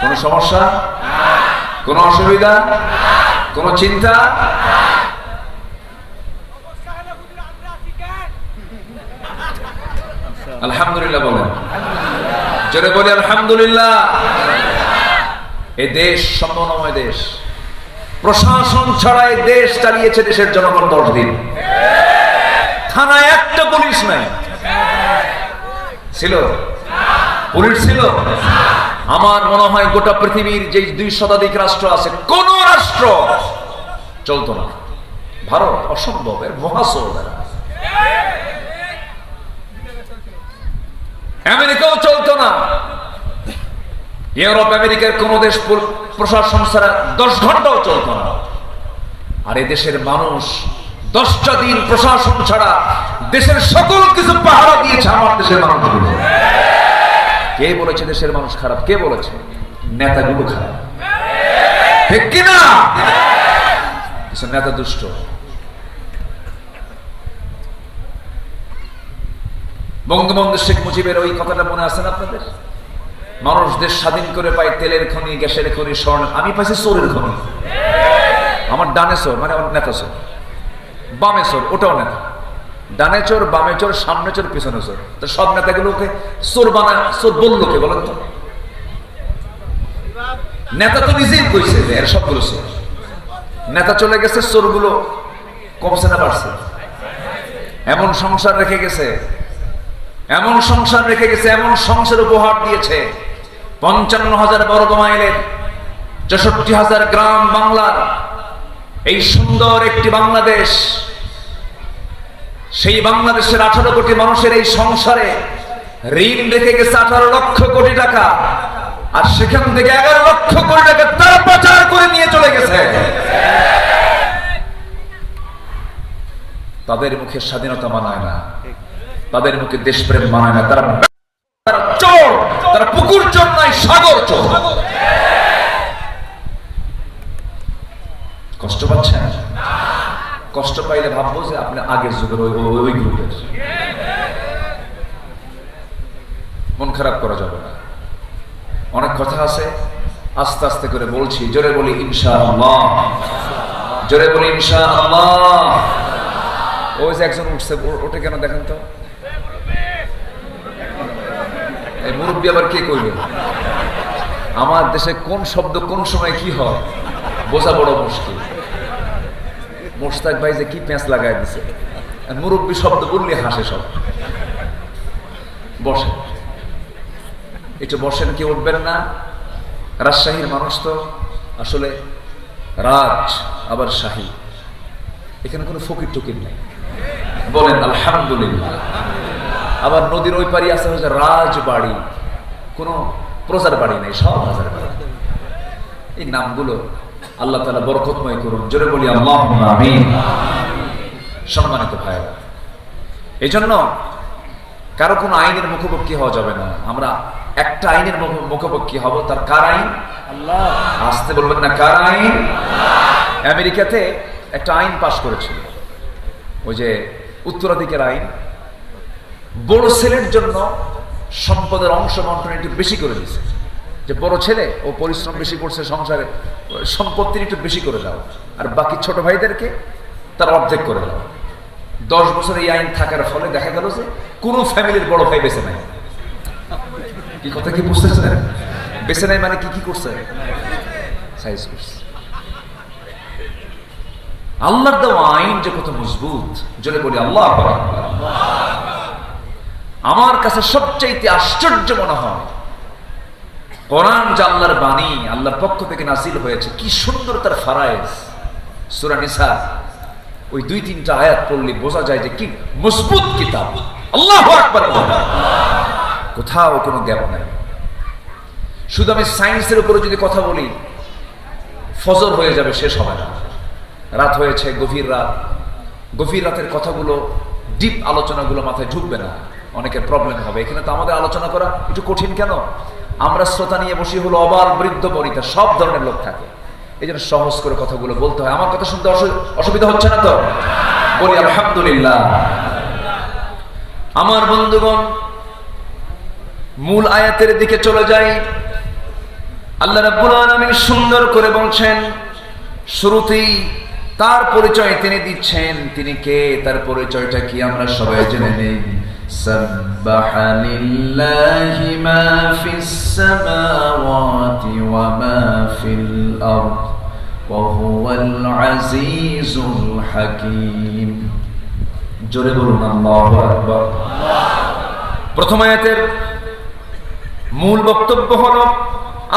কোন সমস্যা? কোন অসুবিধা? কোন চিন্তা? আলহামদুলিল্লাহ বলেন, জোরে বলি আলহামদুলিল্লাহ। এই দেশ সম্মানময় দেশ, প্রশাসন ছাড়া এই দেশ চালিয়েছে দেশের জনগণ 10 দিন। থানায় একটা পুলিশ নাই, ছিল? পুলিশ ছিল? আমার মনে হয় গোটা পৃথিবীর যে 2 শতাধিক রাষ্ট্র আছে, কোন রাষ্ট্র চলতো না। ভারত অসম্ভব, এর মহাসড়। আমেরিকাও চলতো না, ইউরোপ আমেরিকার কোন দেশ প্রশাসন ছাড়া 10 ঘন্টাও চলতো না। আর এই দেশের মানুষ 10টা দিন প্রশাসন ছাড়া দেশের সকল কিছু পাহারা দিয়েছে আমার দেশের মানুষগুলো। কে বলেছে দেশের মানুষ খারাপ? কে বলেছে? নেতাগুলো খারাপ, ঠিক কিনা? কিছু নেতা দুষ্ট। বঙ্গবন্ধু শেখ মুজিবের ওই কথাটা মনে আছে না আপনাদের? মানুষ দেশ স্বাধীন করে পায় তেলের খনি, গ্যাসের খনি, স্বর্ণ। আমি পাইছি চোরের খনি। আমার ডানে চোর, মানে আমার নেতা চোর, বামে চোর, ওটাও নেতা। ডানে চোর, বামে চোর, সামনে চোর, পিছনে চোর। তো সব নেতাগুলোকে চোর বানায়, চোর বললো কে বলেন তো? নেতা তো নিজেই কইছে যে এর সবগুলো চোর। নেতা চলে গেছে, চোরগুলো কমছে না বাড়ছে? এমন সংসার রেখে গেছে, এমন সংসার রেখে গেছে, এমন সংসার উপহার দিয়েছে। 55,000 বর্গ মাইলের 64,000 গ্রাম বাংলার এই সুন্দর একটি বাংলাদেশ, সেই বাংলাদেশের 18 কোটি মানুষের এই সংসারে ঋণ রেখে গেছে 18 লক্ষ কোটি টাকা। আর সেখান থেকে 11 লক্ষ কোটি টাকা তারা পাচার করে নিয়ে চলে গেছে। তাদের মুখে স্বাধীনতা মানায় না, তাদের মুখে দেশপ্রেম মানায় না। তারা চোর, তারা পুকুর চোর নয়, সাগর চোর। কষ্ট পাচ্ছেন? কষ্ট পাইলে ভাববো যে আপনি আগের যুগের ওই গ্রুপের। মন খারাপ করা যাবে না। অনেক কথা আছে, আস্তে আস্তে করে বলছি, জোরে বলি ইনশাআল্লাহ। জোরে বলি ইনশাআল্লাহ। ওই যে একজন উঠছে, ওটা কেন দেখেন তো, এই মুরব্বী আবার কে করবে? আমার দেশে কোন শব্দ কোন সময় কি হয় বোঝা বড় মুশকিল। মোশতাক ভাই যে কি পেঁচ লাগাই দিছে, মুরব্বী শব্দ বললে হাসে সব। বসেন একটু বসেন, কি উঠবেন না? রাজশাহীর মানুষ তো আসলে রাজ আবার শাহী, এখানে কোনো ফকির টকির নেই, বলেন আলহামদুলিল্লাহ। আবার নদীর ওই পারি আছে হচ্ছে রাজবাড়ি, কোনো প্রজার বাড়ি নেই, সব রাজার বাড়ি। এই নামগুলো আল্লাহ তাআলা বরকতময় করুন, জোরে বলি আল্লাহুম্মা আমিন। সম্মানিত ভাইরা, এই জন্য কারো কোনো আইনের মুখোমুখি হওয়া যাবে না। আমরা একটা আইনের মুখোমুখি হব, তার কার আইন? আল্লাহ। আসতে বলবেন না, কার আইন? আমেরিকাতে একটা আইন পাশ করেছিল, ওই যে উত্তরাধিকার আইন। বড় ছেলের জন্য সম্পদের অংশ বন্টন একটু বেশি করে দিয়েছে, যে বড় ছেলে ও পরিশ্রম বেশি করছে সংসারে, সম্পত্তির একটু বেশি করে দাও, আর বাকি ছোট ভাইদেরকে তার অর্ধেক করে দাও। 10 বছর এই আইন থাকার ফলে দেখা গেল যে কোনো ফ্যামিলির বড় ভাই বেঁচে নাই। কি কথা কি বুঝতেছেন? বেঁচে নাই মানে কি কি করছে? সাইজ করছে। আল্লাহর দেওয়া আইন যে কত মজবুত, জোরে বলি আল্লাহু আকবার। আমার কাছে সবচাইতে আশ্চর্য মনে হয় কোরআন যে আল্লাহর বাণী, আল্লাহর পক্ষ থেকে নাযিল হয়েছে, কি সুন্দর তার ফারায়েজ। সূরা নিসা ওই 2-3টা আয়াত পড়লে বোঝা যায় যে কি মজবুত কিতাব। আল্লাহু আকবার। কোথাও কোনো গ্যাপ নাই। শুধু আমি সায়েন্সের উপরে যদি কথা বলি, ফজর হয়ে যাবে, শেষ হবে না। রাত হয়েছে, গভীর রাত। গভীর রাতের কথাগুলো, ডিপ আলোচনাগুলো মাথায় ঢুকবে না, অনেকের প্রবলেম হবে। এখানে তো আমাদের আলোচনা করা একটু কঠিন। কেন? আমরা শ্রোতা নিয়ে বসি হলো অবাল, বৃদ্ধ, বনিতা, সব ধরনের লোক থাকে। এই জন্য সহজ করে কথাগুলো বলতে হয়। আমার কথা শুনতে অসুবিধা হচ্ছে না তো? বলি আলহামদুলিল্লাহ। আমার বন্ধুগণ, মূল আয়াতের দিকে চলে যাই। আল্লাহ রাব্বুল আলামিন সুন্দর করে বলছেন, শুরুতেই তার পরিচয় তিনি দিচ্ছেন। তিনি কে, তার পরিচয়টা কি আমরা সবাই জেনে নেই। সাব্বাহা লিল্লাহি মা ফিস সামাওয়াতি ওয়া মা ফিল আরদ ওয়া হুয়াল আজিজুল হাকীম। জোরে বলুন আল্লাহু আকবার। প্রথম আয়াতের মূল বক্তব্য হলো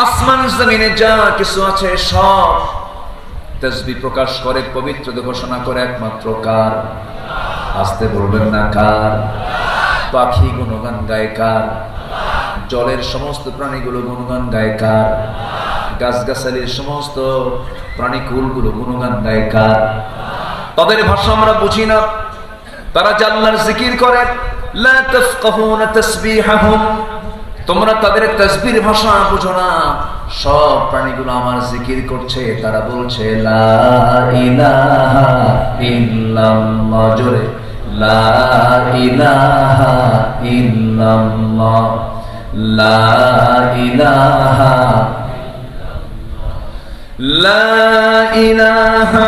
আসমান জমিনে যা কিছু আছে সব তাসবিহ প্রকাশ করে, পবিত্র ঘোষণা করে একমাত্র কার? আসতে বলবেন না, কার? পাখি গুণগান গায় কার? জলের সমস্ত প্রাণীগুলো গুণগান গায় কার? গাছগাছালির সমস্ত প্রাণীকুলগুলো গুণগান গায় কার? তাদের ভাষা আমরা বুঝি না, তারা আল্লাহর জিকির করে। লা তাফকাহুনা তাসবিহাহুম, তোমরা তাদের তাসবির ভাষা বুঝো না। সব প্রাণীগুলো আমার জিকির করছে, তারা বলছে লা ইলাহা ইল্লাল্লাহ। জোরে লা ইলাহা ইল্লাল্লাহ, লা ইলাহা, লা ইলাহা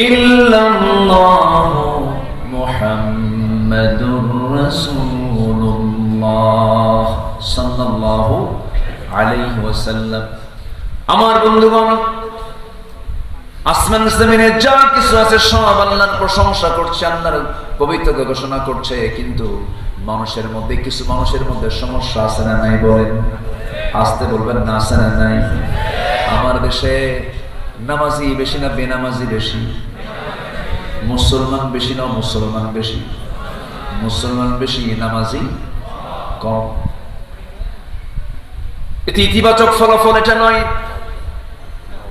ইল্লাল্লাহ মুহাম্মাদুর রাসূলুল্লাহ সাল্লাল্লাহু আলাইহি ওয়াসাল্লাম। আমার বন্ধুগণ, আসমান জমিনে যা কিছু আছে সব আল্লাহর প্রশংসা করছে, আল্লাহর পবিত্রতা ঘোষণা করছে। কিন্তু মানুষের মধ্যে, কিছু মানুষের মধ্যে সমস্যা আছে না নাই? বলেন, আসতে বলবেন না, আছে না নাই? আমার দেশে নামাজি বেশি না বেনামাজি বেশি? মুসলমান বেশি না মুসলমান বেশি? মুসলমান বেশি, নামাজি কম। এটি ইতিবাচক ফলাফল এটা নয়।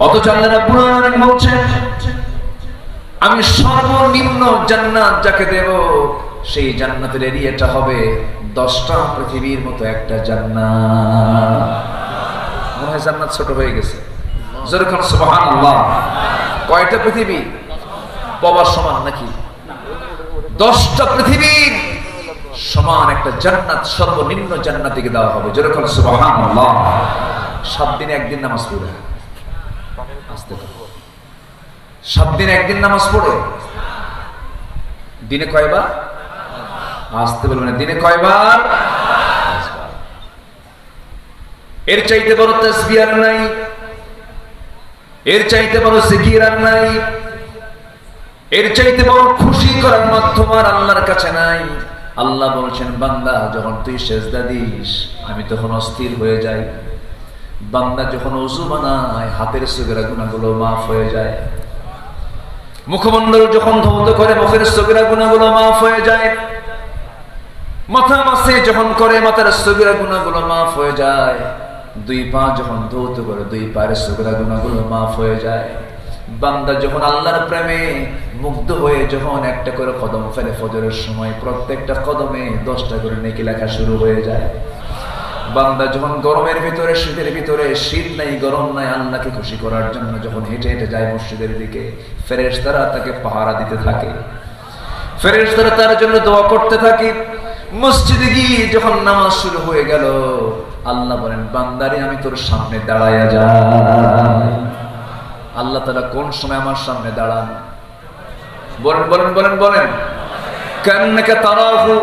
অথচ আল্লাহ রাব্বুল আলামিন বলছেন, আমি সর্বনিম্ন জান্নাত যাকে দেব, সেই জান্নাতের এরিয়াটা হবে 10টা পৃথিবীর মতো একটা জান্নাত। মনে হয় জান্নাত ছোট হয়ে গেছে। যেরকম সুবহানাল্লাহ। কয়টা পৃথিবী? পাওয়ার সমান নাকি? 10টা পৃথিবীর সমান একটা জান্নাত, সর্বনিম্ন জান্নাতিকে দেওয়া হবে। যেরকম সুবহানাল্লাহ। 7 দিনে 1 দিন নামাজ পড়ে, 7 দিন একদিন নামাজ পড়ে? দিনে কয়বার? আসতে বলবেন, দিনে কয়বার? এর চাইতে বড় তাসবিহ আর নাই, এর চাইতে বড় জিকির আর নাই, এর চাইতে বড় খুশি করার মাধ্যম আর আল্লাহর কাছে নাই। আল্লাহ বলছেন, বান্দা যখন তুই সেজদা দিস আমি তখন অস্থির হয়ে যাই। বান্দা যখন ওযু বানায় হাতের সগীরা গুনাহগুলো মাফ হয়ে যায়। মুখমণ্ডল যখন ধৌত করে মুখের সগীরা গুনাহগুলো মাফ হয়ে যায়। মাথা মাসে যখন করে মাথার সগীরা গুনাহগুলো মাফ হয়ে যায়। 2 পা যখন ধৌত করে 2 পায়ের সগীরা গুনাহগুলো মাফ হয়ে যায়। বান্দা যখন আল্লাহর প্রেমে মুগ্ধ হয়ে যখন একটা করে কদম ফেলে ফজরের সময়, প্রত্যেকটা কদমে 10টা করে নেকি লেখা শুরু হয়ে যায়। বান্দা যখন গরমের ভিতরে, শীতের ভিতরে, শীত নাই গরম নাই, আল্লাহকে খুশি করার জন্য যখন হেঁটে হেঁটে যায় মসজিদের দিকে, ফেরেশতারা তাকে পাহারা দিতে থাকে, ফেরেশতারা তার জন্য দোয়া করতে থাকে। মসজিদে গিয়ে যখন নামাজ শুরু হয়ে গেল, আল্লাহ বলেন, বান্দারে আমি তোর সামনে দাঁড়ায়া যাই। আল্লাহ তাআলা কোন সময় আমার সামনে দাঁড়ান? বলেন বলেন বলেন বলেন। কান্নাকা তারাহু,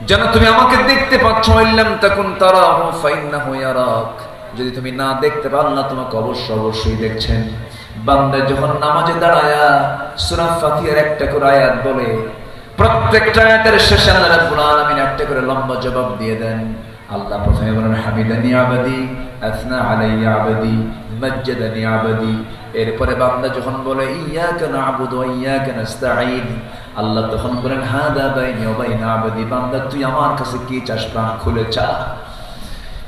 যেন তুমি আমাকে দেখতে পাচ্ছ। ইল্লাম তাকুন তারাহু ফাইন্নাহু ইয়ারাক, যদি তুমি না দেখতে পাও আল্লাহ তোমাকে অবশ্যই দেখছেন। বান্দা যখন নামাজে দাঁড়ায়া সূরা ফাতিহার একটা করে আয়াত বলে, প্রত্যেকটা আয়াতের শেষে আল্লাহ রাব্বুল আলামিন একটা করে লম্বা জবাব দিয়ে দেন। আল্লাহ প্রথমে বলেন, হামিদানি আবাদি, আথনা আলাইয়া আবাদি, মাজ্জাদানি আবাদি। এরপরে বান্দা যখন বলে ইয়াকা না'বুদু ওয়া ইয়াকা নাস্তাঈন, আল্লাহ তখন বলেন, হাদা বাইনি ওয়া বাইনা আবাদি, বান্দা তুই আমার কাছে কি চাস, প্রাণ খুলে চা।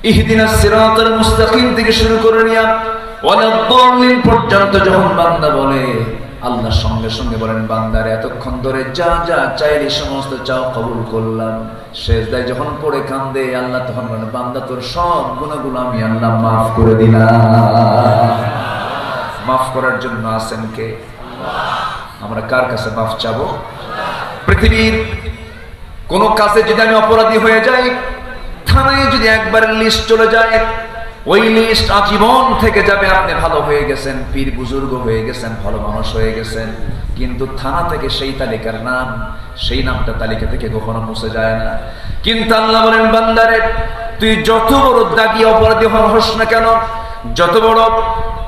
ইহদিনাস সিরাতাল মুস্তাকিম থেকে শুরু করে নিয়া ওয়ালাদ-দাল্লিন পর্যন্ত যখন বান্দা বলে, আল্লাহ সঙ্গে সঙ্গে বলেন, বান্দার এতক্ষণ ধরে যা যা চাইলি সমস্ত চাও কবুল করলাম। সেজদায় যখন পড়ে কান্দে, আল্লাহ তখন বলেন, বান্দা তোর সব গুনাহগুলো আমি আল্লাহ মাফ করে দিলাম। মাফ করার জন্য আছেন কে? আমরা কার কাছে মাফ চাবো? পৃথিবীর কোন কাজে যদি আমি অপরাধী হয়ে যাই, থানায় যদি একবার লিস্ট চলে যায়, ওই লিস্ট আজীবন থেকে যাবে। আপনি ভালো হয়ে গেছেন, পীর বুজুর্গ হয়ে গেছেন, ভালো মানুষ হয়ে গেছেন, কিন্তু থানা থেকে সেই তালিকার নাম, সেই নামটা তালিকা থেকে কখনো মুছে যায় না। কিন্তু আল্লাহ বলেন, বান্দারে তুই যত বড় দাগী অপরাধী হস না কেন, যত বড়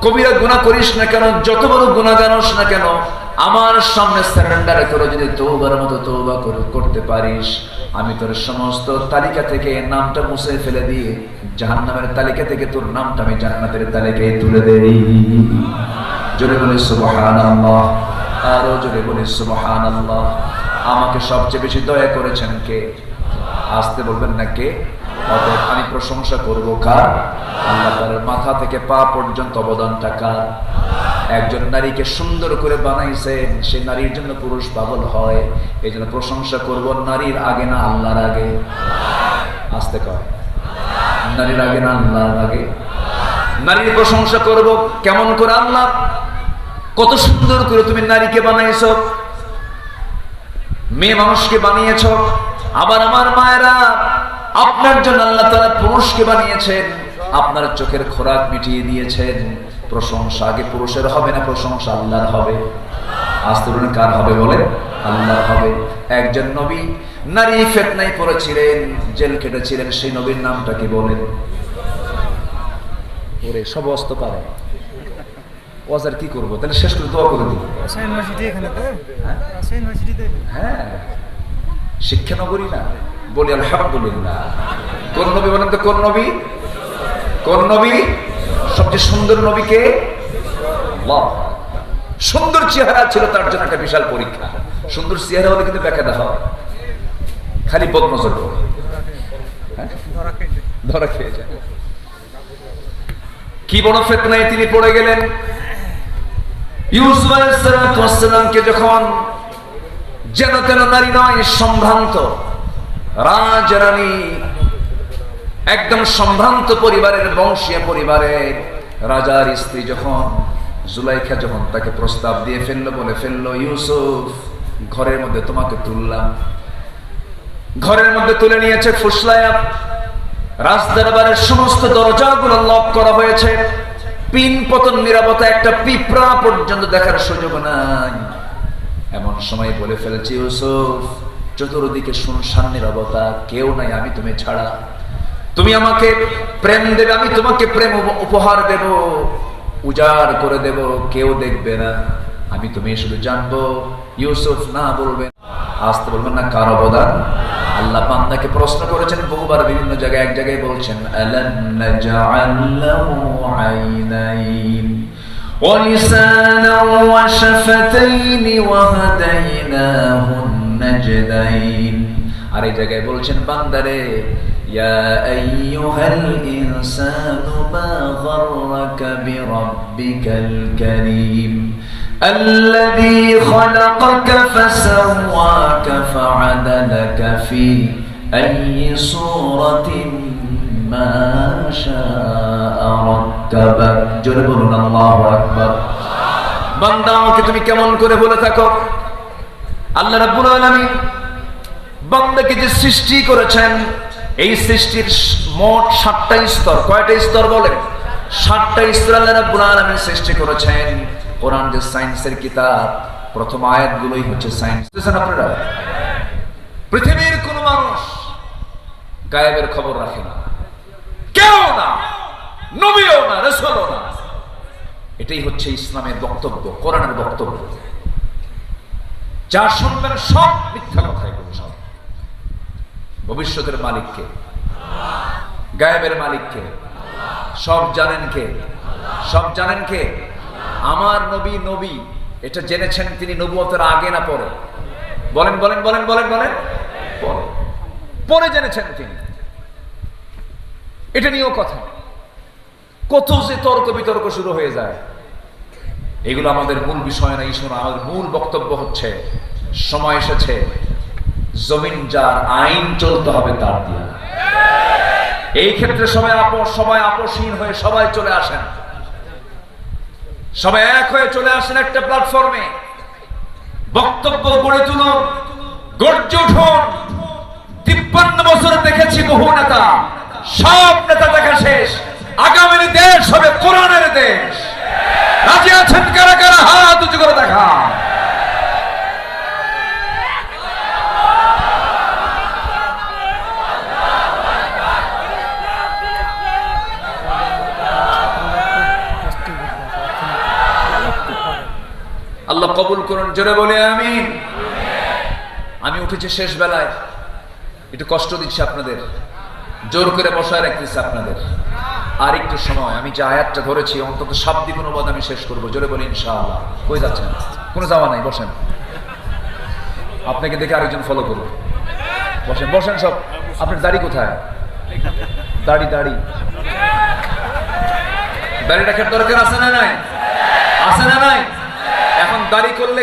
কবিরা গুনাহ করিস না কেন, যত বড় গুনাহ জানোস না কেন, আমার সামনে সারেন্ডার করে যদি তওবার মতো তওবা করতে পারিস, আমি তোর সমস্ত তালিকা থেকে নামটা মুছে ফেলে দিয়ে জাহান্নামের তালিকা থেকে তোর নামটা আমি জান্নাতের তালিকায় তুলে দেই। জোরে বলি সুবহানাল্লাহ, আরো জোরে বলি সুবহানাল্লাহ। আমাকে সবচেয়ে বেশি দয়া করেছেন কে? আসতে বলবেন না কে? অতএব আমি প্রশংসা করব কার? আল্লাহ তাআলার মাথা থেকে পা পর্যন্ত অবদানটা কার? একজন নারীকে সুন্দর করে বানাইছেন, সেই নারীর জন্য পুরুষ পাগল হয়। এই জন্য প্রশংসা করব নারীর আগে না আল্লাহর আগে। আসতে কয়, নারীর আগে না আল্লাহর আগে। নারীর প্রশংসা করব কেমন করে? আল্লাহ কত সুন্দর করে তুমি নারীকে বানাইছো, মেয়ে মানুষকে বানিয়েছো। আবার আমার মায়েরা, আপনার জন্য আল্লাহ তাআলা পুরুষকে বানিয়েছেন, আপনার চোখের খোরাক মিটিয়ে দিয়েছেন। প্রশংসা আগে পুরুষের হবে না, প্রশংসা আল্লাহর হবে। আসতে বলেন কার হবে? বলে আল্লাহর হবে। একজন নবী নারী ফিতনায় পড়েছিলেন, জেল কেটেছিলেন, সেই নবীর নামটা কি বলেন? ওরে সব অস্ত পারে, ওয়াজার কি করবো? তাহলে শেষ করে দোয়া করে দিব। হ্যাঁ, শিক্ষা নগরী না, বলি আলহামদুলিল্লাহ। কোন নবী বলেন তো? কোন নবী? কোন নবী? সবচেয়ে সুন্দর নবীকে? আল্লাহ। সুন্দর চেহারা ছিল তার জন্য একটা বিশাল পরীক্ষা। সুন্দর চেহারা হলে কিন্তু ব্যাখ্যা দেওয়া হয়, খালি বদনজর করে, ধরা খেয়ে যায়। কি বড় ফিতনায় তিনি পড়ে গেলেন। ইউসুফ আলাইহিস সালামকে যখন যেন তেন নারী নয়, সম্ভ্রান্ত রাজরানী, একদম সম্ভ্রান্ত পরিবারের বংশীয় পরিবারের রাজার স্ত্রী যখন জুলাইখা যখন তাকে প্রস্তাব দিয়ে ফেললো, বলে ফেললো, ইউসুফ ঘরের মধ্যে তোমাকে তুললাম। ঘরের মধ্যে তুলে নিয়েছে ফুসলায়া। রাজদরবারের সমস্ত দরজাগুলো লক করা হয়েছে, পিন পতন নিরাপত্তা একটা পিঁপড়া পর্যন্ত দেখার সুযোগ নাই। এমন সময় বলে ফেলেছি, ইউসুফ চতুর্দিকে শুনশান নিরাপত্তা, কেউ নাই আমি তুমি ছাড়া। তুমি আমাকে প্রেম দেবে, আমি তোমাকে প্রেম উপহার দেব, উজাড় করে দেব, কেউ দেখবে না, আমি তুমি শুধু জানবো। ইউসুফ না বলবেন, আসতে বলবেন না, কার অবদান? আল্লাহ বান্দাকে প্রশ্ন করেছেন বহুবার, বিভিন্ন জায়গায়। এক জায়গায় বলছেন আলাম নাজআল লাহু আইনাইন ওয়া লিসানান ওয়া শাফাতাইন ওয়া হাদাইনাহুন নাজদাইন। আর এই জায়গায় বলছেন বান্দারে, ইয়া আইয়ুহাল ইনসানু মা গাররাকা বিরাব্বিকাল কারীম الذي خلقك فسواك فعدلك في أي صورة ما شاء ركبك। জোরে বলুন আল্লাহু আকবার। বান্দা আমাকে তুমি কেমন করে বলে থাকো, আল্লাহ রাব্বুল আলামিন বান্দাকে যে সৃষ্টি করেছেন, এই সৃষ্টির মোট 7টা স্তর। কয়টা স্তর বলেন? 7টা স্তর আল্লাহ রাব্বুল আলামিন সৃষ্টি করেছেন। কোরআন যে সায়েন্সের কিতাব, প্রথম আয়াতগুলোই হচ্ছে সায়েন্স। বুঝছেন আপনারা? পৃথিবীর কোন মানুষ গায়েবের খবর রাখে না, কেউ না, নবীও না, রাসূলও না। এটাই হচ্ছে ইসলামের বক্তব্য, কোরআনের বক্তব্য। যা শুনবেন সব মিথ্যা কথা, এগুলো সব। ভবিষ্যতের মালিক কে? গায়েবের মালিক কে? সব জানেন কে? সব জানেন কে? আমার নবী নবী, এটা জেনেছেন তিনি নবুয়তের আগে না পরে? বলেন বলেন বলেন বলেন বলেন। পরে জেনেছেন তিনি। এটা নিয়েও কথা, কত যে তর্ক বিতর্ক শুরু হয়ে যায়। এগুলো আমাদের মূল বিষয় না। ঈশ্বর, আমাদের মূল বক্তব্য হচ্ছে সময় এসেছে জমিন যার, আইন চলতে হবে তার দিয়ে। এই ক্ষেত্রে সবাই আপোষহীন হয়ে সবাই চলে আসেন, সবাই এক হয়ে চলে আসেন একটা প্ল্যাটফর্মে, বক্তব্য গড়ে তুলুন, গর্জে উঠুন। 53 বছরে দেখেছি বহু নেতা, সব নেতা দেখা শেষ। আগামী দেশ হবে কোরআনের দেশ। রাজি আছেন কারা কারা? হাত উঁচু করে দেখা। আল্লাহ কবুল করুন, জোরে বলে আমিন। আমি উঠেছি শেষ বেলায়, একটু কষ্ট দিচ্ছি আপনাদের, জোর করে বসায় রাখতেছি আপনাদের। আর একটু সময়, আমি যে আয়াতটা ধরেছি অন্তত শাব্দিক অনুবাদ আমি শেষ করবো। জোরে বলি ইনশাআল্লাহ। কই যাচ্ছেন? কোনো যাওয়া নাই, বসেন। আপনাকে দেখে আরেকজন ফলো করবো। বসেন বসেন সব। আপনার দাড়ি কোথায়? দাড়ি দাড়ি দাড়ি রাখার দরকার আছে না নাই? আছে না নাই? এখন দাড়ি করলে,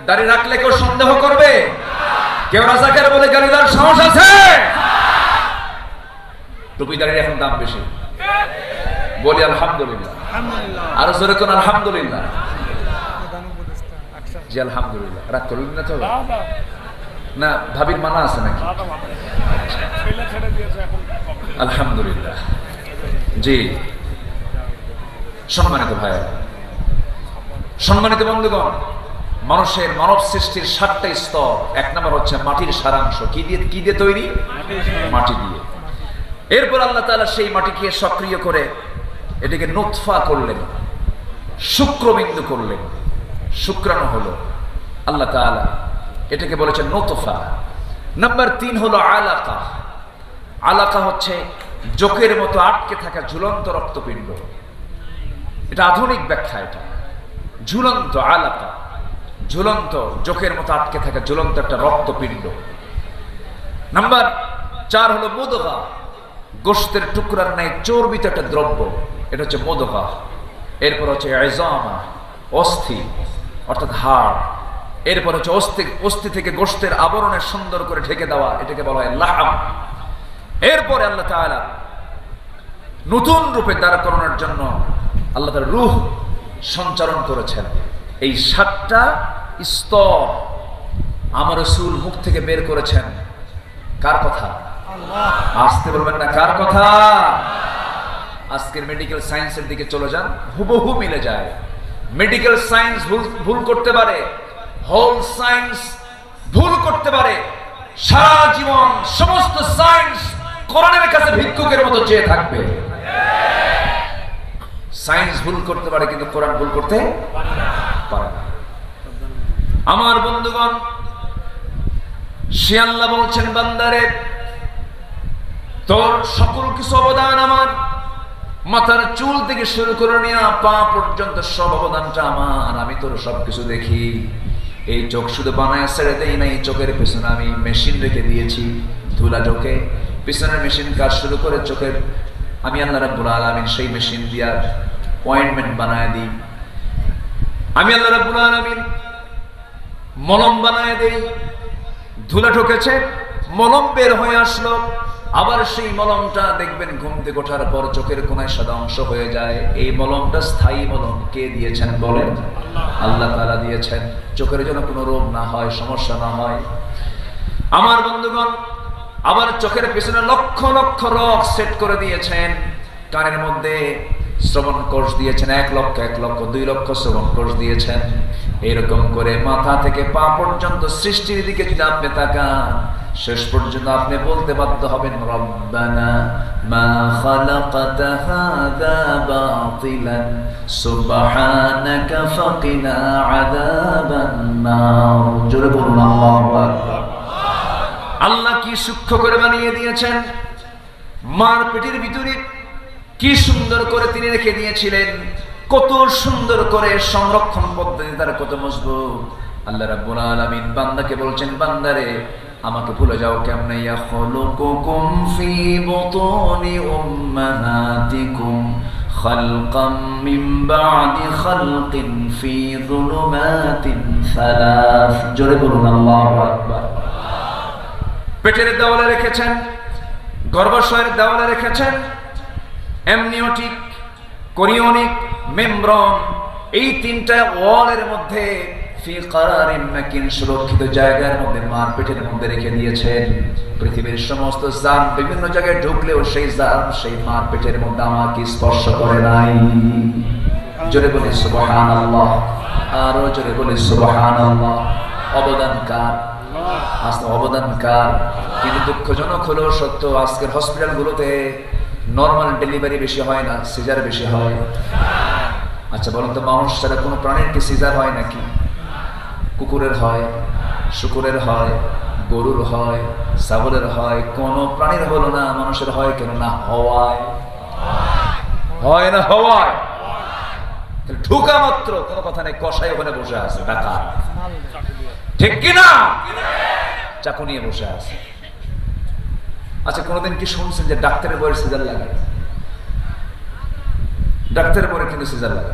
দাড়ি রাখলে কেউ সন্দেহ করবে? কেউ রাজাকার বলে গালি দেওয়ার সাহস আছে? টুপি দাড়ির এখন দাম বেশি। বলি আলহামদুলিল্লাহ। আরো জোরে কোন আলহামদুলিল্লাহ। জি আলহামদুলিল্লাহ। রাগ করলেন না তো? না, ভাবির মানা আছে নাকি? আলহামদুলিল্লাহ। জি, সম্মানিত ভাই, সম্মানিত বন্ধুগণ, মানুষের মানব সৃষ্টির 7টা স্তর। 1 নম্বর হচ্ছে মাটির সারাংশ। কি দিয়ে তৈরি? মাটি দিয়ে। এরপর আল্লাহ তাআলা সেই মাটিকে সক্রিয় করে এটাকে নুতফা করলেন, শুক্রবিন্দু করলেন, শুক্রাণু হলো। আল্লাহ তাআলা এটাকে বলেছেন নুতফা। নাম্বার 3 হলো আলাকা। আলাকা হচ্ছে জোকের মতো আটকে থাকা ঝুলন্ত রক্তপিণ্ড। এটা আধুনিক ব্যাখ্যা। এটা ঝুলন্ত আলাকা, ঝুলন্ত জোকের মতো আটকে থাকা ঝুলন্ত একটা রক্তপিণ্ড। নাম্বার 4 হলো মুদগা, গোশতের টুকরার ন্যায় চর্বিত একটা দ্রব্য। এটা হচ্ছে মুদগা। এরপর হচ্ছে ইজামা, অস্থি অর্থাৎ হাড়। এরপর হচ্ছে অস্থি থেকে গোশতের আবরণে সুন্দর করে ঢেকে দেওয়া, এটাকে বলা হয় লাহাম। এরপরে আল্লাহ তাআলা নতুন রূপে দাঁড় করানোর জন্য আল্লাহ তাআলা রূহ সঞ্চারণ করেছেন। এই 7টা স্তর আমার রাসূল মুখ থেকে বের করেছেন। কার কথা? আসতে বলবেন না, কার কথা? আজকের মেডিকেল সায়েন্সের দিকে চলে যান, হুবহু মিলে যায়। মেডিকেল সায়েন্স ভুল করতে পারে, হোল সায়েন্স ভুল করতে পারে, সারা জীবন সমস্ত সায়েন্স কোরআনের কাছে ভিক্ষুকের মতো চেয়ে থাকবে। সায়েন্স ভুল করতে পারে কিন্তু কোরআন ভুল করতে পারে না। আমার বন্ধুগণ, সে আল্লাহ বলছেন, বান্দারে তোর সকল কিছু অবদান আমার, মাথার চুল থেকে শুরু করে নিয়ে পা পর্যন্ত সব অবদানটা আমার, আমি তোর সবকিছু দেখি। এই চোখ শুধু বানায় ছেড়ে দেই না, এই চোখের পেছনে আমি মেশিন রেখে দিয়েছি, ধুলা ঢোকে, পিছনের মেশিন কাজ শুরু করে চোখের, আমি আল্লাহ রাব্বুল আলামিন সেই মেশিন দিয়া অয়েন্টমেন্ট বানায় দিই। আমি আল্লাহ রাব্বুল আলামিন মলম বানায় দেই, ধুলা ঢুকেছে, মলম বের হয়ে আসলো, আবার সেই মলমটা দেখবেন ঘুম থেকে ওঠার পর চোখের কোনায় সাদা অংশ হয়ে যায়। এই মলমটা স্থায়ী মলম, কে দিয়েছেন বলেন? আল্লাহ তাআলা দিয়েছেন, চোখের যেন কোনো রোগ না হয়, সমস্যা না হয়। আমার বন্ধুগণ, আবার চোখের পেছনে লক্ষ লক্ষ রগ সেট করে দিয়েছেন। কানের মধ্যে শ্রবণ কোষ দিয়েছেন 1 লক্ষ 2 লক্ষ শ্রবণ কোষ দিয়েছেন। এরকম করে মাথা থেকে পা পর্যন্ত সৃষ্টির দিকে যদি আপনি তাকান, শেষ পর্যন্ত আপনি বলতে বাধ্য হবেন, রব্বানা মা খালাকতা হাযা বাতিলান সুবহানাকা ফাকিনা আযাবান নার। জোরে বলুন আল্লাহু আকবার। আল্লাহ কি সূক্ষ্ম করে বানিয়ে দিয়েছেন, মার পেটের ভিতরে কি সুন্দর করে তিনি রেখে দিয়েছিলেন, কত সুন্দর করে সংরক্ষণ পদ্ধতি তার কত মজবুত। আল্লাহ রাব্বুল আলামিন বান্দাকে বলছেন, বান্দারে আমাকে ভুলে যাও কেমনে, ইয়াখলুকুকুম ফি বুতুনি উম্মাহাতিকুম খালকাম মিন বা'দি খালকিন ফি যুলুমাতিন সালাস। জোরে বলুন আল্লাহু আকবার। পেটের দেওয়ালে রেখেছেন, গর্ভাশয়ের দেওয়ালে রেখেছেন এমনিওটিক, কোরিওনিক, মেমব্রেন, এই 3টা ওয়ালের মধ্যে ফি কারারিন মাকিন, সুরক্ষিত জায়গার মধ্যে মার পেটের মধ্যে রেখে দিয়েছেন। পৃথিবীর সমস্ত জান বিভিন্ন জায়গায় ঢুকলেও সেই জান সেই মার পেটের মধ্যে আমাকে স্পর্শ করে নাই। জোরে বলি সুবহানাল্লাহ, আরো জোরে বলি সুবহানাল্লাহ। অবদান কার? আজকে অবদান কার? কিন্তু দুঃখজনক হলেও সত্য, আজকের হসপিটালগুলোতে নর্মাল ডেলিভারি বেশি হয় না, সিজার বেশি হয়। আচ্ছা বলুন তো, মানুষ ছাড়া কোনো প্রাণীর কি সিজার হয় নাকি? কুকুরের হয়, শুকুরের হয়, গরুর হয়, ছাগলের হয়, কোনো প্রাণীর হলো না, মানুষের হয় কেন না? হওয়ায় হয় না, হওয়ায়। ঢুকা মাত্র কোনো কথা নেই, কষাই ওখানে বসে আছে, টাকা ঠিক কিনা, চাকু নিয়ে বসে আছে। আচ্ছা কোনোদিন কি শুনছেন যে ডাক্তারের বইয়ের সিজার লাগে? ডাক্তারের বইয়ের কিন্তু সিজার লাগে।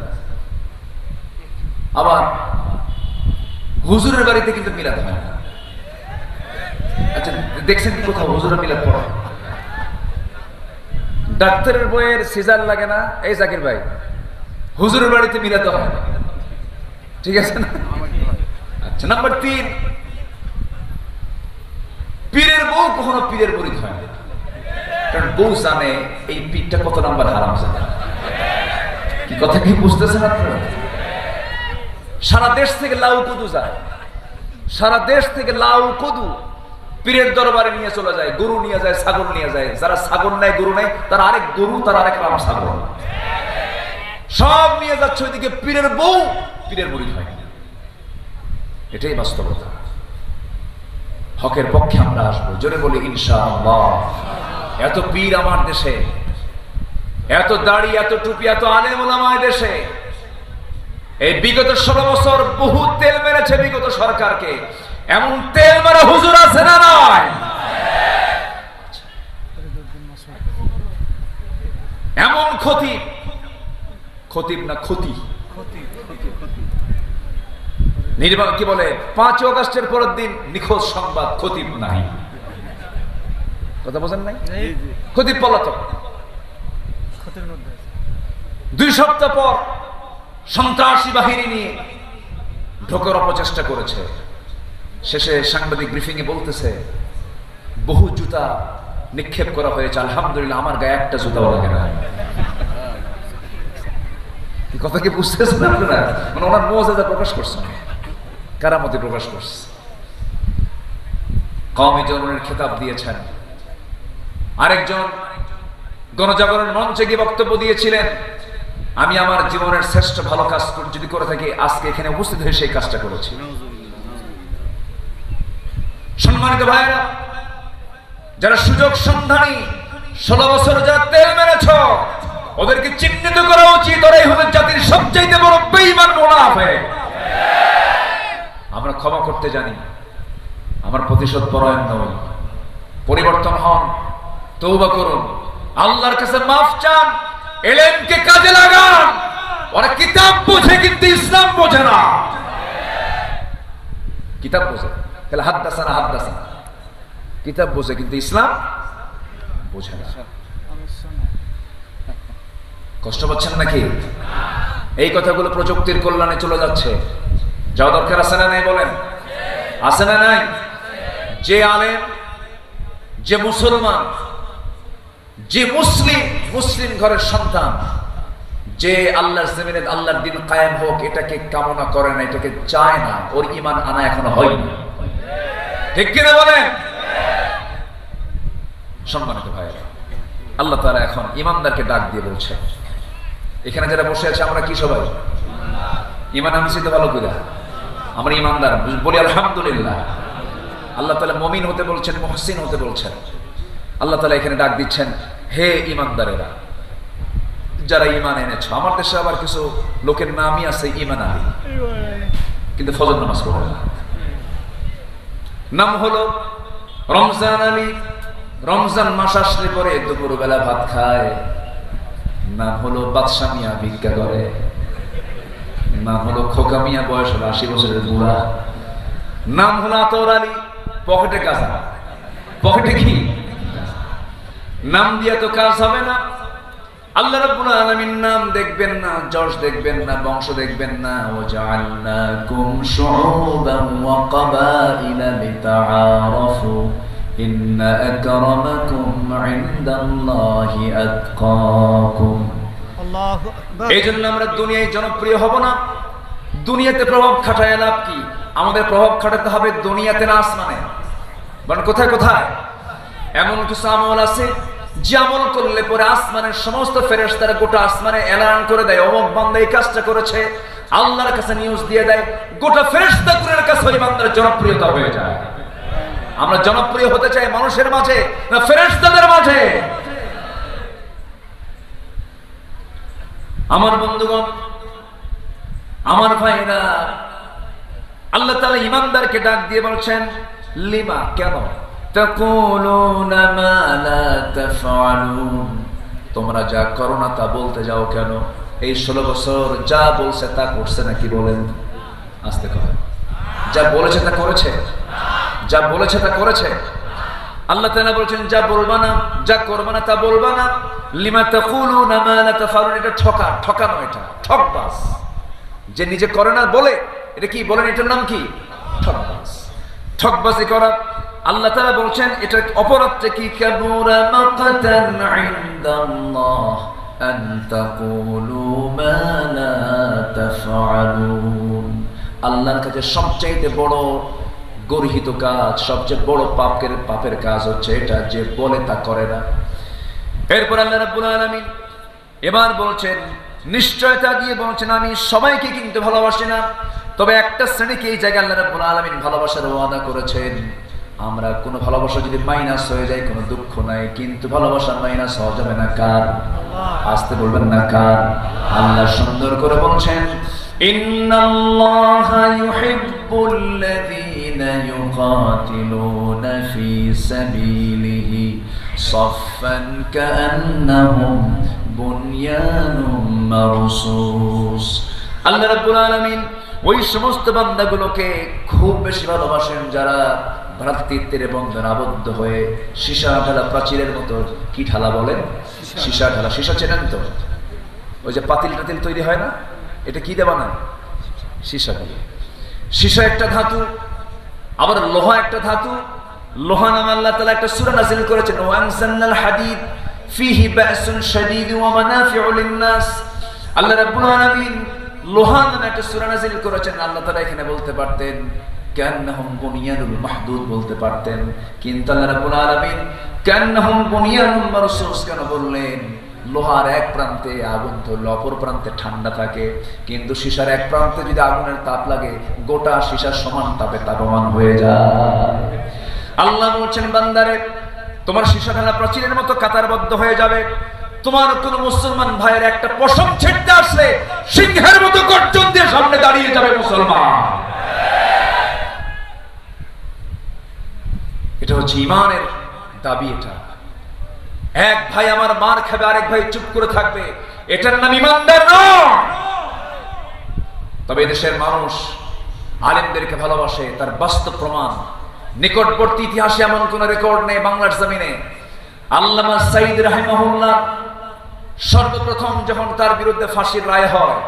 আবার হুজুরের বাড়িতে কিন্তু মিলাদ হয় না। আচ্ছা দেখছেন কি কোথাও হুজুরের মিলাদ পড়ে? ডাক্তারের বইয়ের সিজার লাগে না, এই জাকির ভাই, হুজুরের বাড়িতে মিলাদ হয় না, ঠিক আছে না? আচ্ছা নাম্বার 3, পীরের বউ কখনো পীরের মুরিদ হয় না, কারণ বউ জানে এই পীরটা কত নাম্বার হারাম জানে। কি কথা কি বুঝতেছেন আপনারা? সারা দেশ থেকে লাউ কদু যায়, সারা দেশ থেকে লাউ কদু পীরের দরবারে নিয়ে চলে যায়, গরু নিয়ে যায়, ছাগল নিয়ে যায়। যারা ছাগল নেয়, গরু নেয়, তার আরেক গরু, তার আরেক রাম ছাগল, সব নিয়ে যাচ্ছে ওইদিকে। পীরের বউ পীরের মুরিদ হয় না, এটাই বাস্তবতা। হকের পক্ষে আমরা আসবো, জোরে বলি ইনশাআল্লাহ। এত পীর আমার দেশে, এত দাড়ি, এত টুপি, এত আলেম ওলামা দেশে। এই বিগত 16 বছর বহু তেল মেরেছে বিগত সরকারকে, এমন তেল মারা হুজুর আছে না নয়? এমন খতিব, খতিব না ক্ষতি, নির্বাক কি বলে 5 আগস্টের পরের দিন নিখোঁজ সংবাদ, খতিব নাই। কথা বোঝেন নাই? খতিব পলাতক। 2 সপ্তাহ পর সন্ত্রাসী বাহিনী নিয়ে ঢোকার অপচেষ্টা করেছে। শেষে সাংবাদিক ব্রিফিং এ বলতেছে বহু জুতা নিক্ষেপ করা হয়েছে, আলহামদুলিল্লাহ আমার গায়ে একটা জুতাও লাগে না। কি কথা কি বুঝতেছেন আপনারা? মানে ওনার মুআজিজা প্রকাশ করছেন, কারামতি প্রকাশ করছে। কওমি জনগণের খেতাব দিয়েছেন। আরেকজন গণজাগরণ মঞ্চে গিয়ে বক্তব্য দিয়েছিলেন, আমি আমার জীবনের শ্রেষ্ঠ ভালো কাজ যদি করে থাকি আজকে এখানে উপস্থিত হয়ে সেই কাজটা করেছি। সম্মানিত ভাইরা, যারা সুযোগ সন্ধানী 16 বছর যারা তেল মেরেছ, ওদেরকে চিহ্নিত করা উচিত। ওরাই হবে জাতির সবচেয়ে বড় বেঈমান মুনাফিক। আমরা ক্ষমা করতে জানি, আমার প্রতিশোধ পরায়ণ নই। পরিবর্তন হন, তওবা করুন, আল্লাহর কাছে মাফ চান, ইলমকে কাজে লাগান। ওরা কিতাব বোঝে কিন্তু ইসলাম বোঝে না। কিতাব বোঝে তাহলে হাদ্দাসানা হাদ্দাসানা, কিতাব বোঝে কিন্তু ইসলাম বোঝে না। কষ্ট পাচ্ছেন নাকি? এই কথাগুলো প্রযুক্তির কল্যাণে চলে যাচ্ছে। যাওয়া দরকার আছে না নাই বলেন? আছে না নাই? যে আলেম, যে মুসলমান, যে মুসলিম ঘরের সন্তান, যে আল্লাহর জমিনে আল্লাহর দিন কায়েম হোক এটাকে কামনা করে না, এটাকে চায় না, ওর ঈমান আনা এখনো হয়নি। ঠিক কিনা বলেন? সম্মানিত ভাইরা, আল্লাহ তাআলা এখন ঈমানদারকে ডাক দিয়ে বলছে, এখানে যারা বসে আছে আমরা কি সবাই ঈমান আনছি তো ভালো করে? আমরা ঈমানদার, বলি আলহামদুলিল্লাহ। আল্লাহ তাআলা মুমিন হতে বলছেন, মুহসিন হতে বলছেন। আল্লাহ তাআলা এখানে ডাক দিচ্ছেন, হে ঈমানদারেরা, যারা ঈমান এনেছো। আমার দেশে আবার কিছু লোকের নামই আছে ঈমান আলী, কিন্তু ফজর নামাজ পড়ে না। নাম হলো রমজান আলী, রমজান মাস আসলে পরে দুপুর বেলা ভাত খায়। নাম হলো বাদশা মিয়া, ভিক্ষা করে। নাম হলো খোকা মিয়া, বয়স হলো 80 বছরের বুড়া। নাম হলো আতর আলী, পকেটে গাঁজা। পকেটে কি? নাম দিয়ে তো কাজ হবে না। আল্লাহ রাব্বুল আলামিন নাম দেখবেন না, যশ দেখবেন না, বংশ দেখবেন না। ওয়াজআলনাকুম শুউবান ওয়া ক্বাবাইলা লিতাআরাফু ইন্না আকরামাকুম ইনদাল্লাহি আতকাকুম। আল্লাহু আকবার। এইজন্য আমরা দুনিয়ায় জনপ্রিয় হব না। দুনিয়াতে প্রভাব খাটায় লাভ কি? আমাদের প্রভাব খাটাতে হবে দুনিয়াতে না আসমানে। মানে কোথায় কোথায়? এমন কিছু আমল আছে যে আমল করলে পরে আসমানের সমস্ত ফেরেশতারা গোটা আসমানে এলান করে দেয়, অমুক বান্দা এই কাজটা করেছে, আল্লাহর কাছে নিউজ দিয়ে দেয়। গোটা ফেরেশতাদের কাছে ওই বান্দার জনপ্রিয়তা হয়ে যায়। আমরা জনপ্রিয় হতে চাই মানুষের মাঝে না ফেরেশতাদের মাঝে? আমার বন্ধুগণ, আমার ভাইরা, আল্লাহ তাআলা ঈমানদারকে ডাক দিয়ে বলছেন, লিমা, কেন? তাকুলুনা মা লা তাফআলুন, তোমরা যা করো না তা বলতে যাও কেন? এই 16 বছর যা বলছে তা করছে নাকি বলেন? আস্তে কথা। যা বলেছে তা করেছে? যা বলেছে তা করেছে? আল্লাহ তাআলা বলছেন, যা বলবা না, যা করবা না তা বলবা না। লিমা তাকুলুনা মা লা তাফআলুন, এটা ঠকানো, এটা ঠকবাজ। যে নিজে করে না বলে, এটা কি বলেন? এটার নাম কি? ঠকবাজ। ঠকবাজি করা। আল্লাহ তাআলা বলছেন এটার অপরাধটা কি? কাবুরা মাকাতান ইনদাল্লাহ আন তাকুলু মা লা তাফআলুন। আল্লাহর কাছে সবচেয়ে বড় গর্হিত কাজ, সবচেয়ে বড় পাপের কাজ হচ্ছে এটা, যে বলে তা করে না। এরপর আল্লাহ রাব্বুল আলামিন এবার বলছেন, নিশ্চয়তা দিয়ে বলছেন, আমি সবাইকে কিন্তু ভালোবাসি না, তবে একটা শ্রেণীকে এই জায়গায় আল্লাহ রাব্বুল আলামিন ভালোবাসার ওয়াদা করেছেন। আমরা কোনো ভালোবাসা যদি মাইনাস হয়ে যায় কোনো দুঃখ নাই, কিন্তু ভালোবাসা মাইনাস হওয়া যাবে না। কার? আসতে বলবেন না কার? আল্লাহ সুন্দর করে বলছেন, ইন্নাল্লাহা ইউহিব্বুল্লাযীনা ইউকাতিলুনা ফী সাবিলিহি সাফফান কাআন্নাহুম বুনয়ানুম মারসুস। আল্লাহ রাব্বুল আলামিন ওই সমস্ত বান্দাগুলোকে খুব বেশি ভালোবাসেন যারা ভ্রাতৃত্বের বন্ধনে আবদ্ধ হয়ে সীসা ঢালা প্রাচীরের মতো। কি ঢালা বলেন? সীসা ঢালা। সীসা চেনেন তো? ওই যে পাতিল টাতিল তৈরি হয় না, এটা কি দিয়ে বানায়? সীসা দিয়ে। সীসা একটা ধাতু, আবার লোহা একটা ধাতু। লোহা নামে আল্লাহ তাআলা একটা সূরা নাযিল করেছেন, ওয়া আনজালনাল হাদিদ ফীহি বা'সুন শাদীদ ওয়া মানাফি'ু লিন-নাস। আল্লাহ রাব্বুল আলামিন লোহা নামে একটা সূরা নাযিল করেছেন। আল্লাহ তাআলা এখানে বলতে পারতেন কান্নাহুম বুনিয়ানুল মাহদুদ বলতে পারতেন, কিন্তু আল্লাহ রাব্বুল আলামিন কান্নাহুম বুনিয়ানুল মারসুস কেন বললেন? লোহার এক প্রান্তে আগুন ধরলে অপর প্রান্তে ঠান্ডা থাকে, কিন্তু সীসার এক প্রান্তে যদি আগুনের তাপ লাগে গোটা সীসার সমান তাপে তাপমান হয়ে যায়। আল্লাহ বলছেন বান্দারে তোমার সীসা ঢালা প্রাচীরের মতো কাতারবদ্ধ হয়ে যাবে, তোমার কোন মুসলমান ভাইয়ের একটা পশম ছিঁড়তে আসলে সিংহের মতো গর্জন দিয়ে সামনে দাঁড়িয়ে যাবে মুসলমান। এটা হচ্ছে ঈমানের দাবি। এটা এক ভাই আমার মার খাবে আরেক ভাই চুপ করে থাকবে, এটার নাম ঈমানদার নয়। তবে দেশের মানুষ আলেমদেরকে ভালোবাসে, তার বাস্তব প্রমাণ নিকটবর্তী ইতিহাসে এমন কোন রেকর্ড নেই বাংলার জমিনে। আল্লামা সাঈদ রাহিমাহুল্লাহ সর্বপ্রথম যখন তার বিরুদ্ধে ফাঁসির রায় হয়,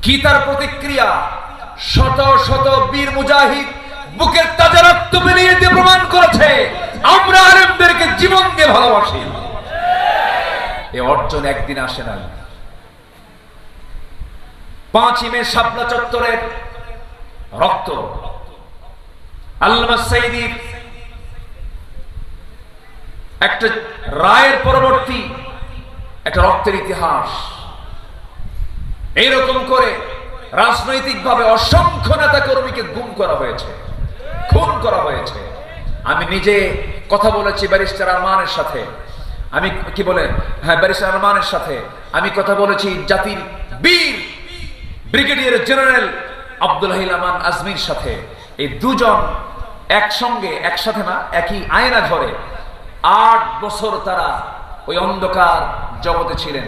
কি তার প্রতিক্রিয়া! শত শত বীর মুজাহিদ বুকের তাজা রক্ত বেরিয়ে দিয়ে প্রমাণ করেছে আমরা আলেমদেরকে জীবন দিয়ে ভালোবাসি। এই অর্জন একদিন আসে নাই। 5ই মে শাপলা চত্বরের রক্ত, আল্লামা সাঈদীর একটা রায়ের পরবর্তী একটা রক্তের ইতিহাস। এইরকম করে রাজনৈতিকভাবে অসংখ্য নেতা কর্মীকে গুম করা হয়েছে, খুন করা হয়েছে। আমি নিজে কথা বলেছি ব্যারিস্টার আরমানের সাথে, আমি কি বলে ব্যারিস্টার আরমানের সাথে আমি কথা বলেছি জাতির বীর ব্রিগেডিয়ার জেনারেল আব্দুল হালিম আমান আজমির সাথে। এই দুজন একসঙ্গে, একসাথে না, একই আয়না ঘরে 8 বছর তারা ওই অন্ধকার জগতে ছিলেন।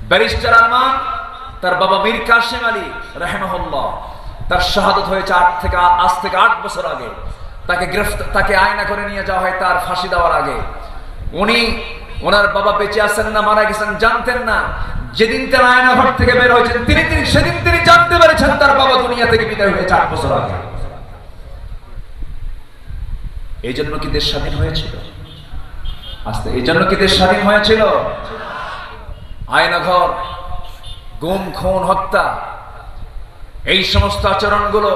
ব্যারিস্টার আরমান, তার বাবা মীর কাসেম আলী রাহিমাহুল্লাহ, তার শাহাদাত হয়েছে আজ থেকে 8 বছর আগে। তাকে আয়না করে নিয়ে যাওয়া হয় তার ফাঁসি দেওয়ার আগে। ওনার বাবা বেঁচে আছেন না মারা গেছেন জানতেন না। যেদিন তার আয়না ঘর থেকে বের হয়েছেন সেদিন তিনি জানতে পেরেছেন তার বাবা দুনিয়া থেকে বিদায় হয়েছে 8 বছর আগে। এই জন্য কি দেশ স্বাধীন হয়েছিল? এই জন্য কি দেশ স্বাধীন হয়েছিল? আয়নাঘর, গুম, খুন, হত্যা, এই সমস্ত আচরণগুলো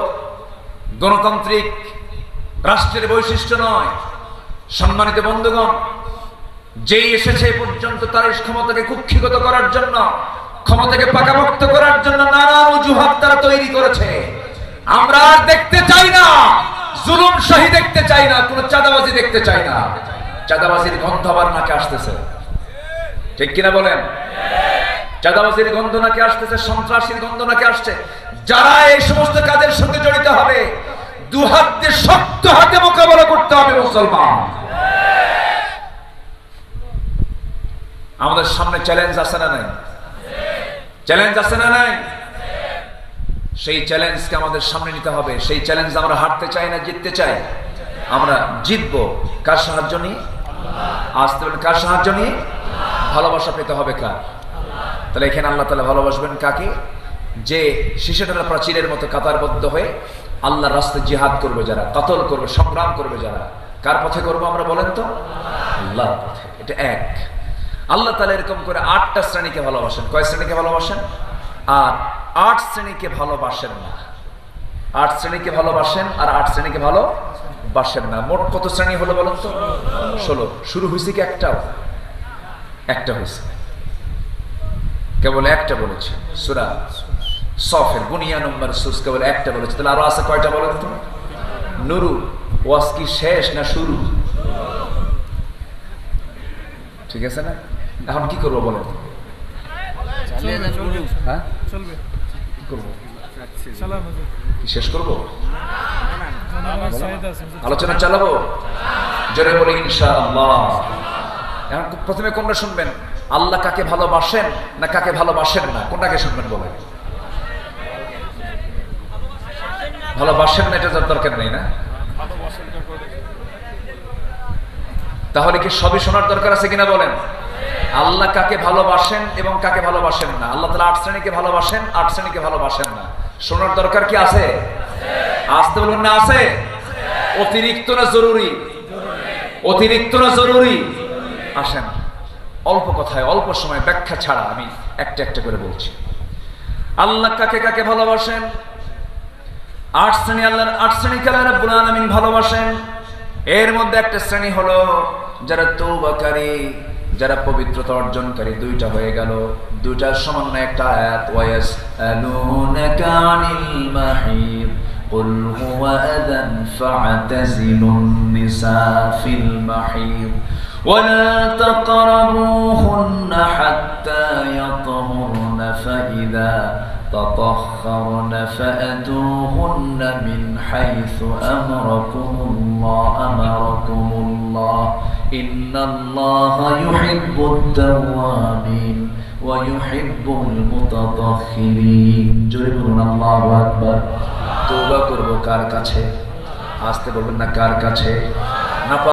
গণতান্ত্রিক রাষ্ট্রের বৈশিষ্ট্য নয়। সম্মানিত বন্ধুগণ, যেই এসেছে পর্যন্ত তার ক্ষমতাকে কুক্ষিগত করার জন্য, ক্ষমতাকে পাকাপোক্ত করার জন্য নানা অজুহাত তারা তৈরি করেছে। আমরা আর দেখতে চাই না জুলুম শাহী, দেখতে চাই না কোন চাঁদাবাজি, দেখতে চাই না। চাঁদাবাজির গন্ধ আবার নাকে আসতেছে, ঠিক কিনা বলেন? চাঁদাবাজির গন্ধ নাকে আসতেছে, সন্ত্রাসীর গন্ধ নাকে আসছে। যারা এই সমস্ত কাজের সঙ্গে জড়িত হবে, দুহাত দিয়ে শক্ত হাতে মোকাবেলা করতে হবে মুসলমান। আমাদের সামনে চ্যালেঞ্জ আছে না নাই? চ্যালেঞ্জ আছে না নাই? সেই চ্যালেঞ্জকে আমাদের সামনে নিতে হবে। সেই চ্যালেঞ্জ আমরা হারতে চাই না, জিততে চাই। আমরা জিতবো কার সাহায্য নিয়ে? আসতে বলেন কার সাহায্য নিয়ে? ভালোবাসা পেতে হবে কার? তাহলে এখানে আল্লাহ তাআলা ভালোবাসবেন কাকে? যে শিশুটার প্রাচীরের মতো কাতারবদ্ধ হয়ে আল্লাহর রাস্তায় জিহাদ করবে যারা, কতল করবে, সংগ্রাম করবে যারা। কার পথে করবো আমরা বলেন তো? আল্লাহর পথে। এটা এক। আল্লাহ তাআলা এরকম করে 8টা শ্রেণীকে ভালোবাসেন। কয় শ্রেণীকে ভালোবাসেন? আর 8 শ্রেণীকে ভালোবাসেন না। 8 শ্রেণীকে ভালোবাসেন আর 8 শ্রেণীকে ভালোবাসেন না। মোট কত শ্রেণী হলো বলেন তো? 16। শুরু হয়েছে কি একটাও? একটা হয়েছে, কেবল একটা বলেছে। সূরা সফের বুনিয়া নম্বর সুস কেবল একটা বলেছে। তাহলে আরো আছে কয়টা বলেন তো? নুরু। ওয়াজ কি শেষ না শুরু? ঠিক আছে না? এখন কি করবো বলেন? হ্যাঁ, কি করবো? কি শেষ করবো? আলোচনা চালাবো? জোরে বলে ইনশাআল্লাহ। এখন প্রথমে কোনটা শুনবেন? আল্লাহ কাকে ভালোবাসেন না কাকে ভালোবাসেন না, কোনটাকে শুনবেন বলেন? ভালোবাসেন না এটা দরকার নেই না? তাহলে কি সবই শোনার দরকার আছে কিনা বলেন? আল্লাহ কাকে ভালোবাসেন এবং কাকে ভালোবাসেন না। আল্লাহ তাআলা 8 শ্রেণীকে ভালোবাসেন, 8 শ্রেণীকে ভালোবাসেন না। শোনার দরকার কি আছে? আসতে বলুন না আছে? অতিরিক্ত না জরুরি? অতিরিক্ত না জরুরি? আসেন অল্প কথায় অল্প সময় ব্যাখ্যা ছাড়া আমি একটা একটা করে বলছি। আল্লাহ কাকে কাকে ভালোবাসেন? 8 শ্রেণী, আল্লাহর 8 শ্রেণীকে আল্লাহ রাব্বুল আলামিন ভালোবাসেন। এর মধ্যে একটা শ্রেণী হলো যারা তওবাকারী, যারা পবিত্রতা অর্জনকারী। দুইটা হয়ে গেল, দুইটার সমন্বয়ে একটা আয়াত, ওয়ায়াসআলুনাকা আনিল মাহিদ কুল হুয়া আযান ফা'তাযিলুন নিসা ফিল মাহিদ ولا تقربوهن حتى يطهرن فإذا تطهرن فأتوهن من حيث أمركم الله إن الله يحب التوابين ويحب المتطهرين جربون الله أكبر। তওবা করব কার কাছে? আসতে বলবেন না, কার কাছে?